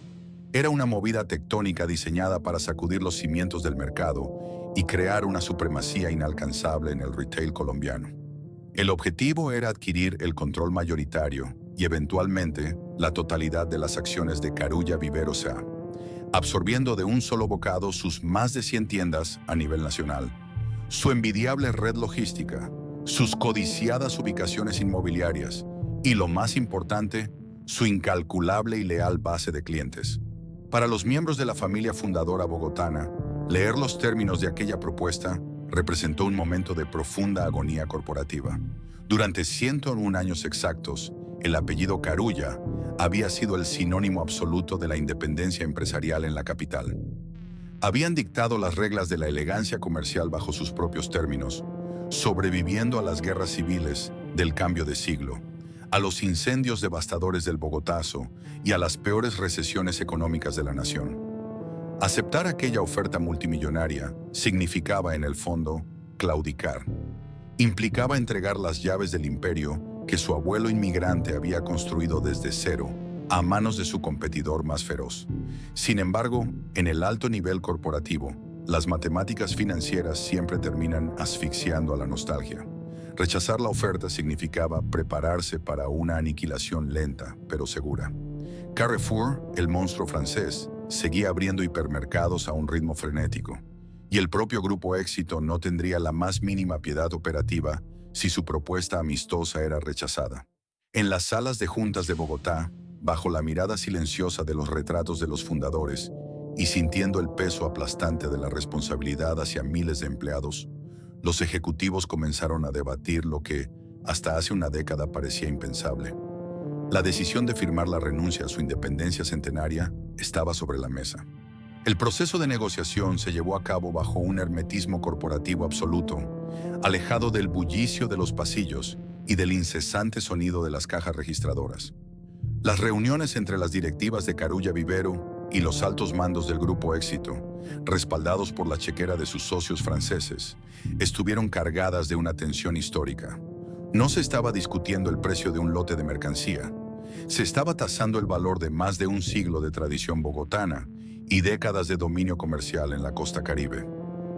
Era una movida tectónica diseñada para sacudir los cimientos del mercado y crear una supremacía inalcanzable en el retail colombiano. El objetivo era adquirir el control mayoritario y eventualmente la totalidad de las acciones de Carulla Vivero S.A., absorbiendo de un solo bocado sus más de 100 tiendas a nivel nacional, su envidiable red logística, sus codiciadas ubicaciones inmobiliarias y, lo más importante, su incalculable y leal base de clientes. Para los miembros de la familia fundadora bogotana, leer los términos de aquella propuesta representó un momento de profunda agonía corporativa. Durante 101 años exactos, el apellido Carulla había sido el sinónimo absoluto de la independencia empresarial en la capital. Habían dictado las reglas de la elegancia comercial bajo sus propios términos, sobreviviendo a las guerras civiles del cambio de siglo, a los incendios devastadores del Bogotazo y a las peores recesiones económicas de la nación. Aceptar aquella oferta multimillonaria significaba, en el fondo, claudicar. Implicaba entregar las llaves del imperio que su abuelo inmigrante había construido desde cero a manos de su competidor más feroz. Sin embargo, en el alto nivel corporativo, las matemáticas financieras siempre terminan asfixiando a la nostalgia. Rechazar la oferta significaba prepararse para una aniquilación lenta, pero segura. Carrefour, el monstruo francés, seguía abriendo hipermercados a un ritmo frenético, y el propio Grupo Éxito no tendría la más mínima piedad operativa si su propuesta amistosa era rechazada. En las salas de juntas de Bogotá, bajo la mirada silenciosa de los retratos de los fundadores y sintiendo el peso aplastante de la responsabilidad hacia miles de empleados, los ejecutivos comenzaron a debatir lo que, hasta hace una década, parecía impensable. La decisión de firmar la renuncia a su independencia centenaria estaba sobre la mesa. El proceso de negociación se llevó a cabo bajo un hermetismo corporativo absoluto, alejado del bullicio de los pasillos y del incesante sonido de las cajas registradoras. Las reuniones entre las directivas de Carulla Vivero y los altos mandos del Grupo Éxito, respaldados por la chequera de sus socios franceses, estuvieron cargadas de una tensión histórica. No se estaba discutiendo el precio de un lote de mercancía. Se estaba tasando el valor de más de un siglo de tradición bogotana y décadas de dominio comercial en la costa Caribe.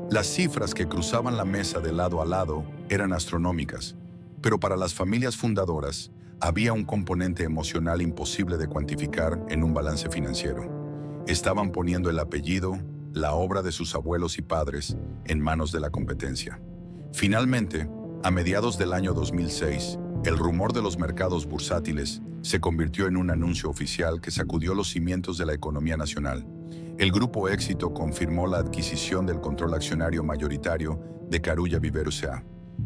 Las cifras que cruzaban la mesa de lado a lado eran astronómicas, pero para las familias fundadoras había un componente emocional imposible de cuantificar en un balance financiero. Estaban poniendo el apellido, la obra de sus abuelos y padres, en manos de la competencia. Finalmente, a mediados del año 2006, el rumor de los mercados bursátiles se convirtió en un anuncio oficial que sacudió los cimientos de la economía nacional. El Grupo Éxito confirmó la adquisición del control accionario mayoritario de Carulla Vivero S.A.,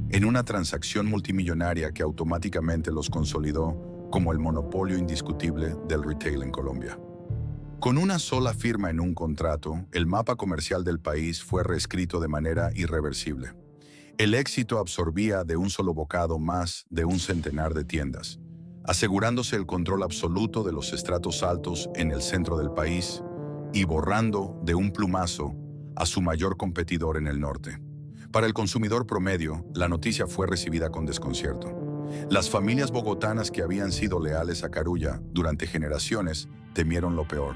en una transacción multimillonaria que automáticamente los consolidó como el monopolio indiscutible del retail en Colombia. Con una sola firma en un contrato, el mapa comercial del país fue reescrito de manera irreversible. El Éxito absorbía de un solo bocado más de un centenar de tiendas, asegurándose el control absoluto de los estratos altos en el centro del país y borrando de un plumazo a su mayor competidor en el norte. Para el consumidor promedio, la noticia fue recibida con desconcierto. Las familias bogotanas que habían sido leales a Carulla durante generaciones temieron lo peor: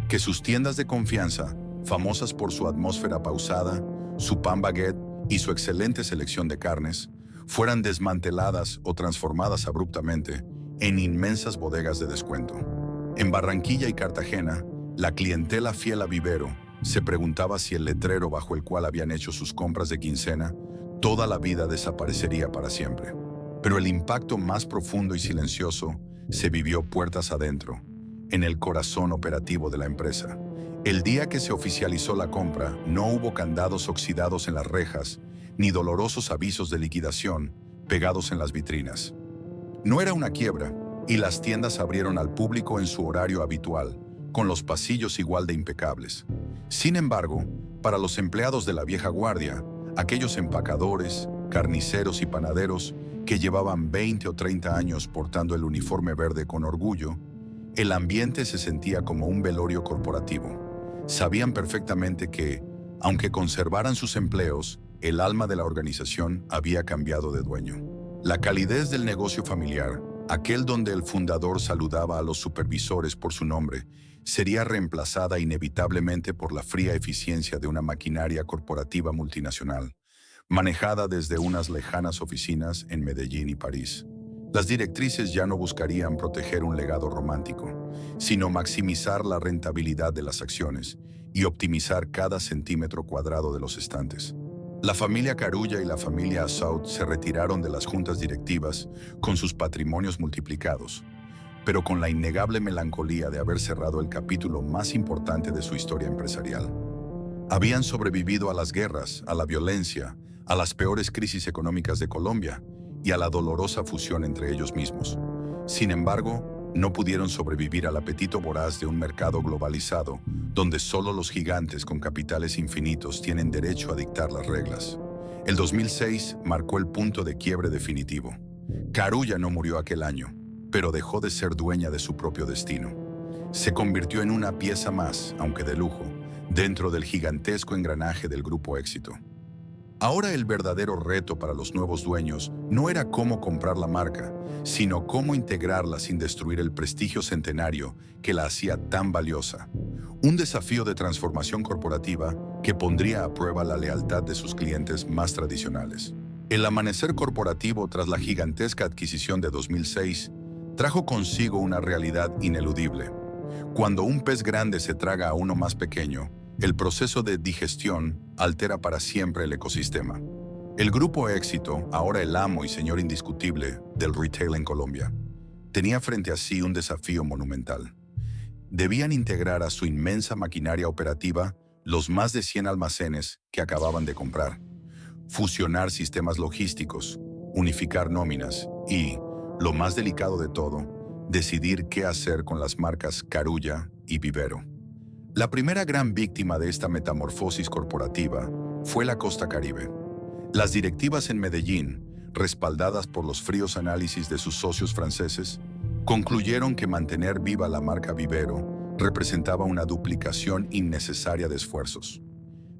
que sus tiendas de confianza, famosas por su atmósfera pausada, su pan baguette y su excelente selección de carnes, fueran desmanteladas o transformadas abruptamente en inmensas bodegas de descuento. En Barranquilla y Cartagena, la clientela fiel a Vivero se preguntaba si el letrero bajo el cual habían hecho sus compras de quincena toda la vida desaparecería para siempre. Pero el impacto más profundo y silencioso se vivió puertas adentro, en el corazón operativo de la empresa. El día que se oficializó la compra, no hubo candados oxidados en las rejas, ni dolorosos avisos de liquidación pegados en las vitrinas. No era una quiebra, y las tiendas abrieron al público en su horario habitual, con los pasillos igual de impecables. Sin embargo, para los empleados de la vieja guardia, aquellos empacadores, carniceros y panaderos que llevaban 20 o 30 años portando el uniforme verde con orgullo, el ambiente se sentía como un velorio corporativo. Sabían perfectamente que, aunque conservaran sus empleos, el alma de la organización había cambiado de dueño. La calidez del negocio familiar, aquel donde el fundador saludaba a los supervisores por su nombre, sería reemplazada inevitablemente por la fría eficiencia de una maquinaria corporativa multinacional, manejada desde unas lejanas oficinas en Medellín y París. Las directrices ya no buscarían proteger un legado romántico, sino maximizar la rentabilidad de las acciones y optimizar cada centímetro cuadrado de los estantes. La familia Carulla y la familia Assaut se retiraron de las juntas directivas con sus patrimonios multiplicados, pero con la innegable melancolía de haber cerrado el capítulo más importante de su historia empresarial. Habían sobrevivido a las guerras, a la violencia, a las peores crisis económicas de Colombia y a la dolorosa fusión entre ellos mismos. Sin embargo, no pudieron sobrevivir al apetito voraz de un mercado globalizado, donde solo los gigantes con capitales infinitos tienen derecho a dictar las reglas. El 2006 marcó el punto de quiebre definitivo. Carulla no murió aquel año, pero dejó de ser dueña de su propio destino. Se convirtió en una pieza más, aunque de lujo, dentro del gigantesco engranaje del Grupo Éxito. Ahora el verdadero reto para los nuevos dueños no era cómo comprar la marca, sino cómo integrarla sin destruir el prestigio centenario que la hacía tan valiosa. Un desafío de transformación corporativa que pondría a prueba la lealtad de sus clientes más tradicionales. El amanecer corporativo tras la gigantesca adquisición de 2006 trajo consigo una realidad ineludible. Cuando un pez grande se traga a uno más pequeño, el proceso de digestión altera para siempre el ecosistema. El Grupo Éxito, ahora el amo y señor indiscutible del retail en Colombia, tenía frente a sí un desafío monumental. Debían integrar a su inmensa maquinaria operativa los más de 100 almacenes que acababan de comprar, fusionar sistemas logísticos, unificar nóminas y, lo más delicado de todo, decidir qué hacer con las marcas Carulla y Vivero. La primera gran víctima de esta metamorfosis corporativa fue la costa Caribe. Las directivas en Medellín, respaldadas por los fríos análisis de sus socios franceses, concluyeron que mantener viva la marca Vivero representaba una duplicación innecesaria de esfuerzos.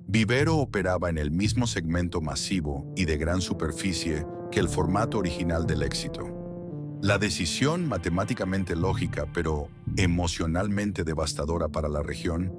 Vivero operaba en el mismo segmento masivo y de gran superficie que el formato original del Éxito. La decisión, matemáticamente lógica, pero emocionalmente devastadora para la región,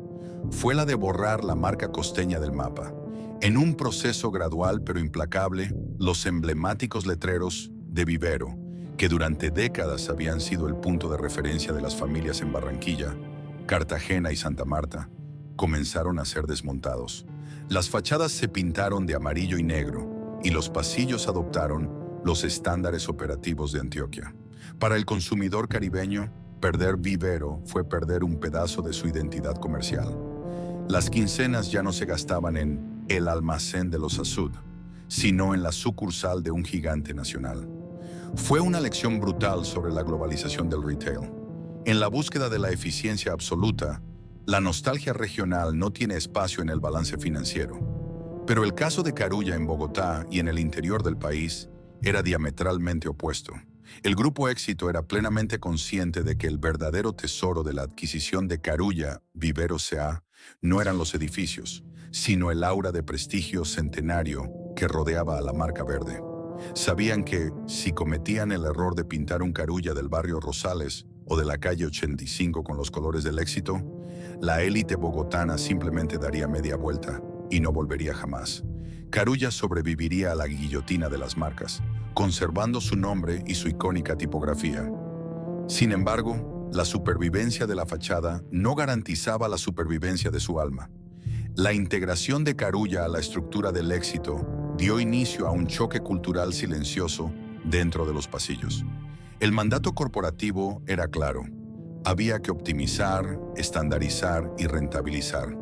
fue la de borrar la marca costeña del mapa. En un proceso gradual pero implacable, los emblemáticos letreros de Vivero, que durante décadas habían sido el punto de referencia de las familias en Barranquilla, Cartagena y Santa Marta, comenzaron a ser desmontados. Las fachadas se pintaron de amarillo y negro, y los pasillos adoptaron los estándares operativos de Antioquia. Para el consumidor caribeño, perder Vivero fue perder un pedazo de su identidad comercial. Las quincenas ya no se gastaban en el almacén de los Asud, sino en la sucursal de un gigante nacional. Fue una lección brutal sobre la globalización del retail. En la búsqueda de la eficiencia absoluta, la nostalgia regional no tiene espacio en el balance financiero. Pero el caso de Carulla en Bogotá y en el interior del país era diametralmente opuesto. El Grupo Éxito era plenamente consciente de que el verdadero tesoro de la adquisición de Carulla Vivero S.A. no eran los edificios, sino el aura de prestigio centenario que rodeaba a la marca verde. Sabían que, si cometían el error de pintar un Carulla del barrio Rosales o de la calle 85 con los colores del éxito, la élite bogotana simplemente daría media vuelta y no volvería jamás. Carulla sobreviviría a la guillotina de las marcas, conservando su nombre y su icónica tipografía. Sin embargo, la supervivencia de la fachada no garantizaba la supervivencia de su alma. La integración de Carulla a la estructura del éxito dio inicio a un choque cultural silencioso dentro de los pasillos. El mandato corporativo era claro. Había que optimizar, estandarizar y rentabilizar.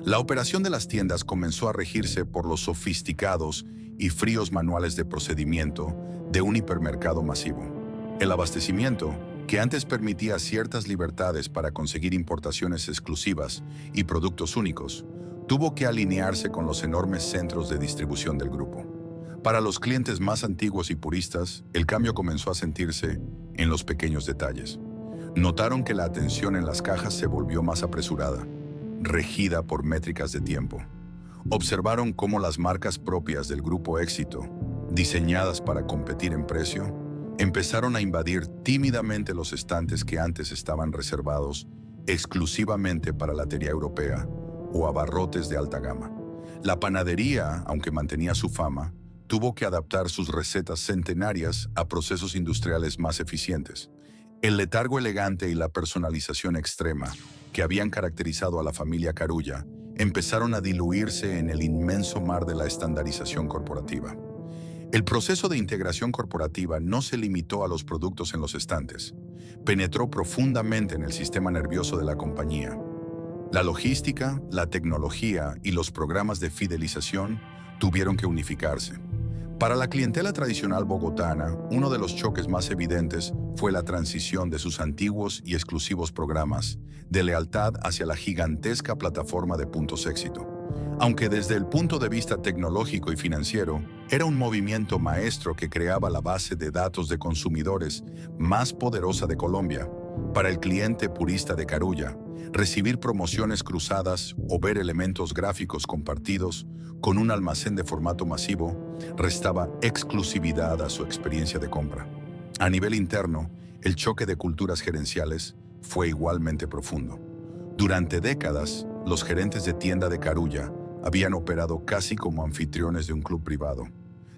La operación de las tiendas comenzó a regirse por los sofisticados y fríos manuales de procedimiento de un hipermercado masivo. El abastecimiento, que antes permitía ciertas libertades para conseguir importaciones exclusivas y productos únicos, tuvo que alinearse con los enormes centros de distribución del grupo. Para los clientes más antiguos y puristas, el cambio comenzó a sentirse en los pequeños detalles. Notaron que la atención en las cajas se volvió más apresurada, regida por métricas de tiempo. Observaron cómo las marcas propias del grupo Éxito, diseñadas para competir en precio, empezaron a invadir tímidamente los estantes que antes estaban reservados exclusivamente para la latería europea o abarrotes de alta gama. La panadería, aunque mantenía su fama, tuvo que adaptar sus recetas centenarias a procesos industriales más eficientes. El letargo elegante y la personalización extrema que habían caracterizado a la familia Carulla empezaron a diluirse en el inmenso mar de la estandarización corporativa. El proceso de integración corporativa no se limitó a los productos en los estantes. Penetró profundamente en el sistema nervioso de la compañía. La logística, la tecnología y los programas de fidelización tuvieron que unificarse. Para la clientela tradicional bogotana, uno de los choques más evidentes fue la transición de sus antiguos y exclusivos programas de lealtad hacia la gigantesca plataforma de Puntos Éxito. Aunque desde el punto de vista tecnológico y financiero, era un movimiento maestro que creaba la base de datos de consumidores más poderosa de Colombia. Para el cliente purista de Carulla, recibir promociones cruzadas o ver elementos gráficos compartidos con un almacén de formato masivo restaba exclusividad a su experiencia de compra. A nivel interno, el choque de culturas gerenciales fue igualmente profundo. Durante décadas, los gerentes de tienda de Carulla habían operado casi como anfitriones de un club privado.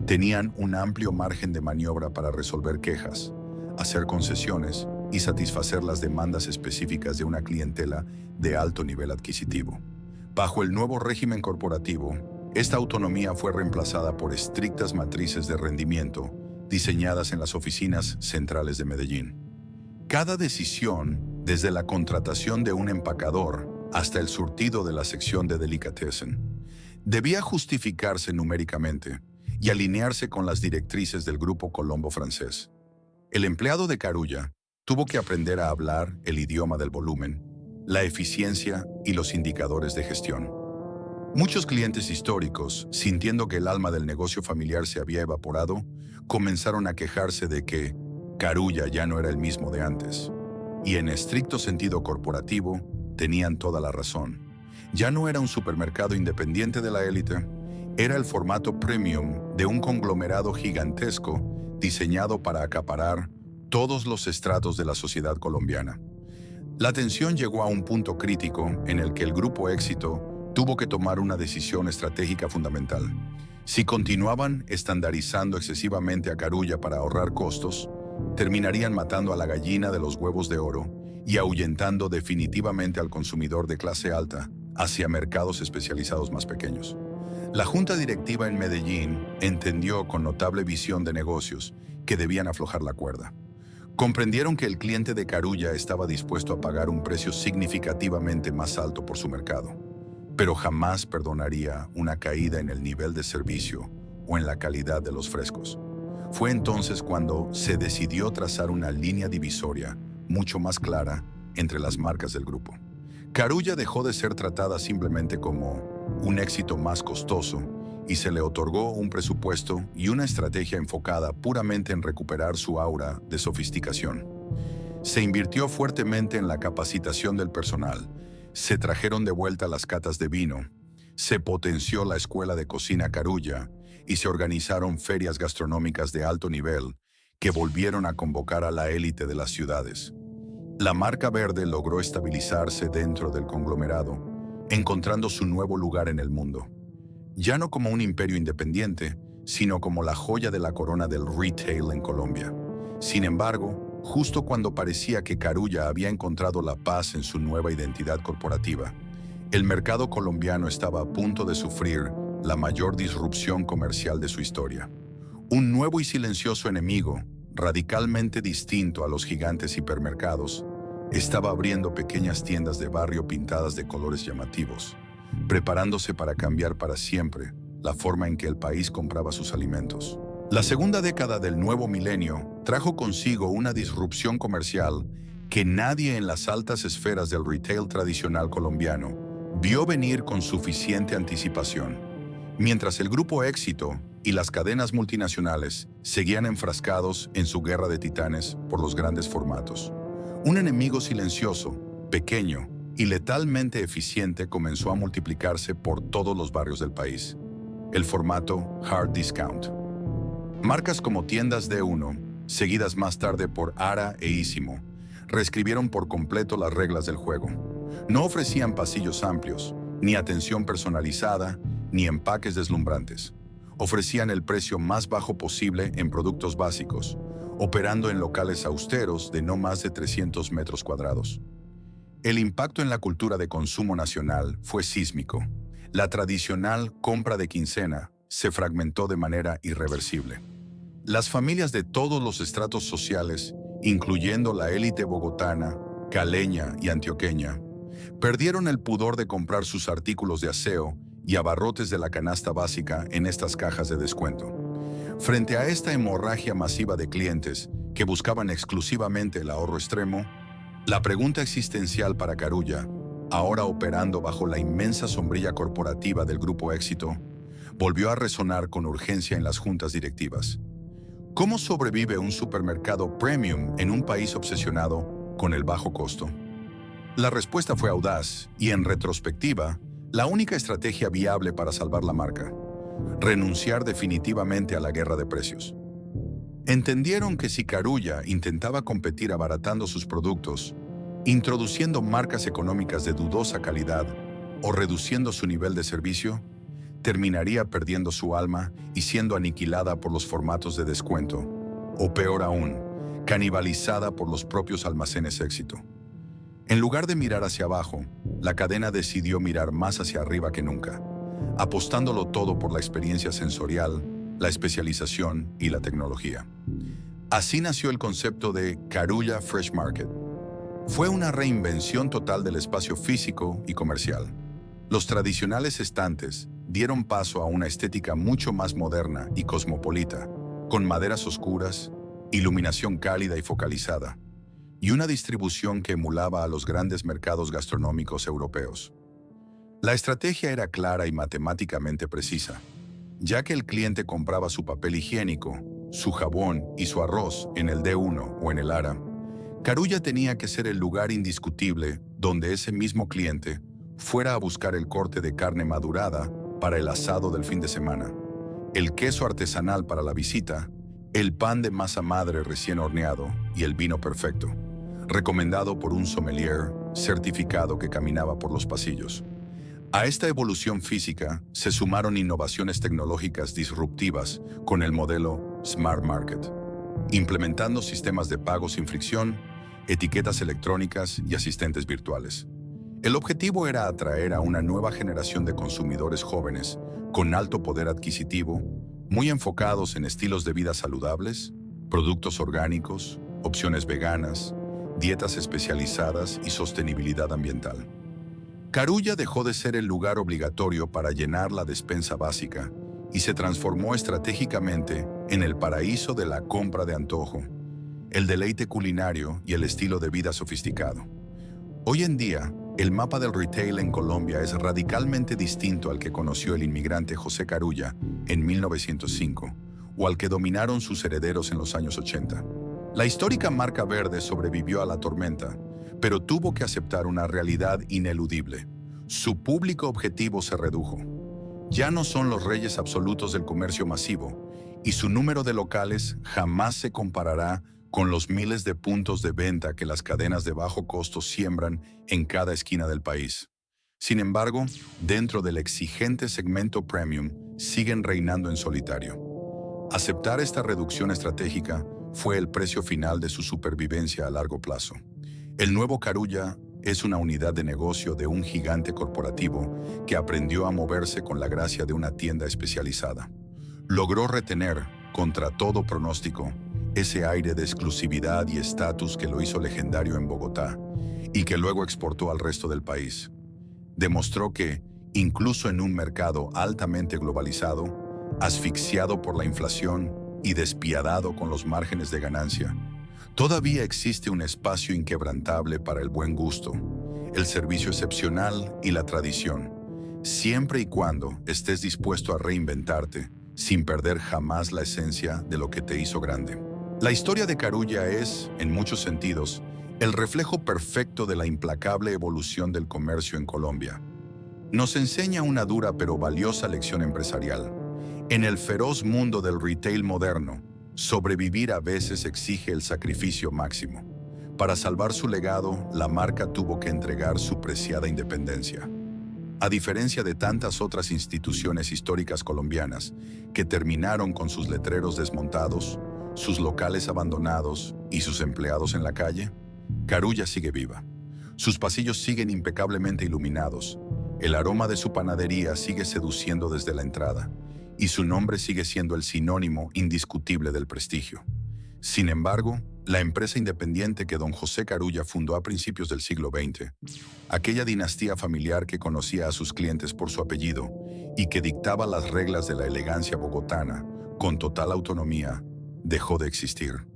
Tenían un amplio margen de maniobra para resolver quejas, hacer concesiones y satisfacer las demandas específicas de una clientela de alto nivel adquisitivo. Bajo el nuevo régimen corporativo, esta autonomía fue reemplazada por estrictas matrices de rendimiento diseñadas en las oficinas centrales de Medellín. Cada decisión, desde la contratación de un empacador hasta el surtido de la sección de delicatessen, debía justificarse numéricamente y alinearse con las directrices del Grupo Colombo francés. El empleado de Carulla tuvo que aprender a hablar el idioma del volumen, la eficiencia y los indicadores de gestión. Muchos clientes históricos, sintiendo que el alma del negocio familiar se había evaporado, comenzaron a quejarse de que Carulla ya no era el mismo de antes. Y en estricto sentido corporativo, tenían toda la razón. Ya no era un supermercado independiente de la élite, era el formato premium de un conglomerado gigantesco diseñado para acaparar todos los estratos de la sociedad colombiana. La tensión llegó a un punto crítico en el que el Grupo Éxito tuvo que tomar una decisión estratégica fundamental. Si continuaban estandarizando excesivamente a Carulla para ahorrar costos, terminarían matando a la gallina de los huevos de oro y ahuyentando definitivamente al consumidor de clase alta hacia mercados especializados más pequeños. La junta directiva en Medellín entendió con notable visión de negocios que debían aflojar la cuerda. Comprendieron que el cliente de Carulla estaba dispuesto a pagar un precio significativamente más alto por su mercado, pero jamás perdonaría una caída en el nivel de servicio o en la calidad de los frescos. Fue entonces cuando se decidió trazar una línea divisoria mucho más clara entre las marcas del grupo. Carulla dejó de ser tratada simplemente como un éxito más costoso y se le otorgó un presupuesto y una estrategia enfocada puramente en recuperar su aura de sofisticación. Se invirtió fuertemente en la capacitación del personal, se trajeron de vuelta las catas de vino, se potenció la escuela de cocina Carulla y se organizaron ferias gastronómicas de alto nivel que volvieron a convocar a la élite de las ciudades. La marca verde logró estabilizarse dentro del conglomerado, encontrando su nuevo lugar en el mundo, ya no como un imperio independiente, sino como la joya de la corona del retail en Colombia. Sin embargo, justo cuando parecía que Carulla había encontrado la paz en su nueva identidad corporativa, el mercado colombiano estaba a punto de sufrir la mayor disrupción comercial de su historia. Un nuevo y silencioso enemigo, radicalmente distinto a los gigantes hipermercados, estaba abriendo pequeñas tiendas de barrio pintadas de colores llamativos, preparándose para cambiar para siempre la forma en que el país compraba sus alimentos. La segunda década del nuevo milenio trajo consigo una disrupción comercial que nadie en las altas esferas del retail tradicional colombiano vio venir con suficiente anticipación. Mientras el Grupo Éxito y las cadenas multinacionales seguían enfrascados en su guerra de titanes por los grandes formatos, un enemigo silencioso, pequeño y letalmente eficiente comenzó a multiplicarse por todos los barrios del país: el formato hard discount. Marcas como tiendas D1, seguidas más tarde por Ara e Ísimo, reescribieron por completo las reglas del juego. No ofrecían pasillos amplios, ni atención personalizada, ni empaques deslumbrantes. Ofrecían el precio más bajo posible en productos básicos, operando en locales austeros de no más de 300 metros cuadrados. El impacto en la cultura de consumo nacional fue sísmico. La tradicional compra de quincena se fragmentó de manera irreversible. Las familias de todos los estratos sociales, incluyendo la élite bogotana, caleña y antioqueña, perdieron el pudor de comprar sus artículos de aseo y abarrotes de la canasta básica en estas cajas de descuento. Frente a esta hemorragia masiva de clientes que buscaban exclusivamente el ahorro extremo, la pregunta existencial para Carulla, ahora operando bajo la inmensa sombrilla corporativa del Grupo Éxito, volvió a resonar con urgencia en las juntas directivas. ¿Cómo sobrevive un supermercado premium en un país obsesionado con el bajo costo? La respuesta fue audaz y, en retrospectiva, la única estrategia viable para salvar la marca: renunciar definitivamente a la guerra de precios. Entendieron que si Carulla intentaba competir abaratando sus productos, introduciendo marcas económicas de dudosa calidad o reduciendo su nivel de servicio, terminaría perdiendo su alma y siendo aniquilada por los formatos de descuento, o peor aún, canibalizada por los propios almacenes Éxito. En lugar de mirar hacia abajo, la cadena decidió mirar más hacia arriba que nunca, apostándolo todo por la experiencia sensorial, la especialización y la tecnología. Así nació el concepto de Carulla Fresh Market. Fue una reinvención total del espacio físico y comercial. Los tradicionales estantes dieron paso a una estética mucho más moderna y cosmopolita, con maderas oscuras, iluminación cálida y focalizada, y una distribución que emulaba a los grandes mercados gastronómicos europeos. La estrategia era clara y matemáticamente precisa. Ya que el cliente compraba su papel higiénico, su jabón y su arroz en el D1 o en el Ara, Carulla tenía que ser el lugar indiscutible donde ese mismo cliente fuera a buscar el corte de carne madurada para el asado del fin de semana, el queso artesanal para la visita, el pan de masa madre recién horneado y el vino perfecto, recomendado por un sommelier certificado que caminaba por los pasillos. A esta evolución física se sumaron innovaciones tecnológicas disruptivas con el modelo Smart Market, implementando sistemas de pago sin fricción, etiquetas electrónicas y asistentes virtuales. El objetivo era atraer a una nueva generación de consumidores jóvenes con alto poder adquisitivo, muy enfocados en estilos de vida saludables, productos orgánicos, opciones veganas, dietas especializadas y sostenibilidad ambiental. Carulla dejó de ser el lugar obligatorio para llenar la despensa básica y se transformó estratégicamente en el paraíso de la compra de antojo, el deleite culinario y el estilo de vida sofisticado. Hoy en día, el mapa del retail en Colombia es radicalmente distinto al que conoció el inmigrante José Carulla en 1905 o al que dominaron sus herederos en los años 80. La histórica marca verde sobrevivió a la tormenta, pero tuvo que aceptar una realidad ineludible. Su público objetivo se redujo. Ya no son los reyes absolutos del comercio masivo, y su número de locales jamás se comparará con los miles de puntos de venta que las cadenas de bajo costo siembran en cada esquina del país. Sin embargo, dentro del exigente segmento premium, siguen reinando en solitario. Aceptar esta reducción estratégica fue el precio final de su supervivencia a largo plazo. El nuevo Carulla es una unidad de negocio de un gigante corporativo que aprendió a moverse con la gracia de una tienda especializada. Logró retener, contra todo pronóstico, ese aire de exclusividad y estatus que lo hizo legendario en Bogotá y que luego exportó al resto del país. Demostró que, incluso en un mercado altamente globalizado, asfixiado por la inflación y despiadado con los márgenes de ganancia, todavía existe un espacio inquebrantable para el buen gusto, el servicio excepcional y la tradición, siempre y cuando estés dispuesto a reinventarte sin perder jamás la esencia de lo que te hizo grande. La historia de Carulla es, en muchos sentidos, el reflejo perfecto de la implacable evolución del comercio en Colombia. Nos enseña una dura pero valiosa lección empresarial. En el feroz mundo del retail moderno, sobrevivir a veces exige el sacrificio máximo. Para salvar su legado, la marca tuvo que entregar su preciada independencia. A diferencia de tantas otras instituciones históricas colombianas que terminaron con sus letreros desmontados, sus locales abandonados y sus empleados en la calle, Carulla sigue viva. Sus pasillos siguen impecablemente iluminados, el aroma de su panadería sigue seduciendo desde la entrada, y su nombre sigue siendo el sinónimo indiscutible del prestigio. Sin embargo, la empresa independiente que don José Carulla fundó a principios del siglo XX, aquella dinastía familiar que conocía a sus clientes por su apellido y que dictaba las reglas de la elegancia bogotana con total autonomía, dejó de existir.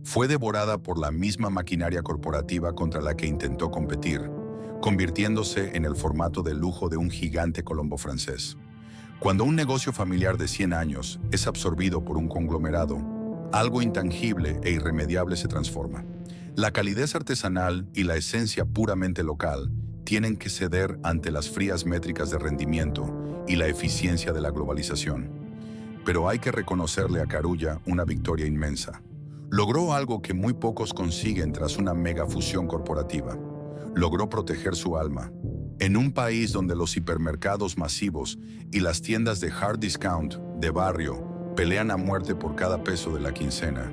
Fue devorada por la misma maquinaria corporativa contra la que intentó competir, convirtiéndose en el formato de lujo de un gigante colombo-francés. Cuando un negocio familiar de 100 años es absorbido por un conglomerado, algo intangible e irremediable se transforma. La calidez artesanal y la esencia puramente local tienen que ceder ante las frías métricas de rendimiento y la eficiencia de la globalización. Pero hay que reconocerle a Carulla una victoria inmensa. Logró algo que muy pocos consiguen tras una megafusión corporativa. Logró proteger su alma. En un país donde los hipermercados masivos y las tiendas de hard discount de barrio pelean a muerte por cada peso de la quincena,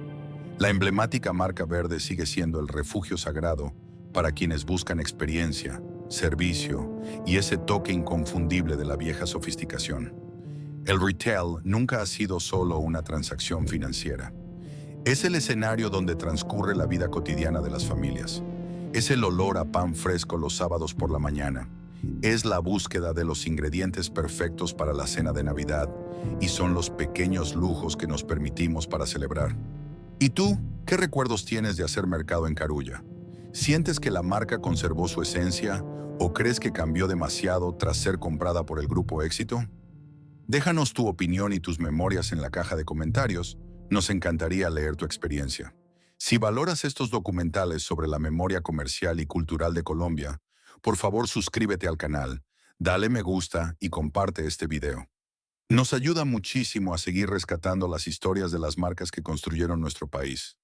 la emblemática marca verde sigue siendo el refugio sagrado para quienes buscan experiencia, servicio y ese toque inconfundible de la vieja sofisticación. El retail nunca ha sido solo una transacción financiera. Es el escenario donde transcurre la vida cotidiana de las familias. Es el olor a pan fresco los sábados por la mañana. Es la búsqueda de los ingredientes perfectos para la cena de Navidad y son los pequeños lujos que nos permitimos para celebrar. ¿Y tú, qué recuerdos tienes de hacer mercado en Carulla? ¿Sientes que la marca conservó su esencia o crees que cambió demasiado tras ser comprada por el Grupo Éxito? Déjanos tu opinión y tus memorias en la caja de comentarios. Nos encantaría leer tu experiencia. Si valoras estos documentales sobre la memoria comercial y cultural de Colombia, por favor suscríbete al canal, dale me gusta y comparte este video. Nos ayuda muchísimo a seguir rescatando las historias de las marcas que construyeron nuestro país.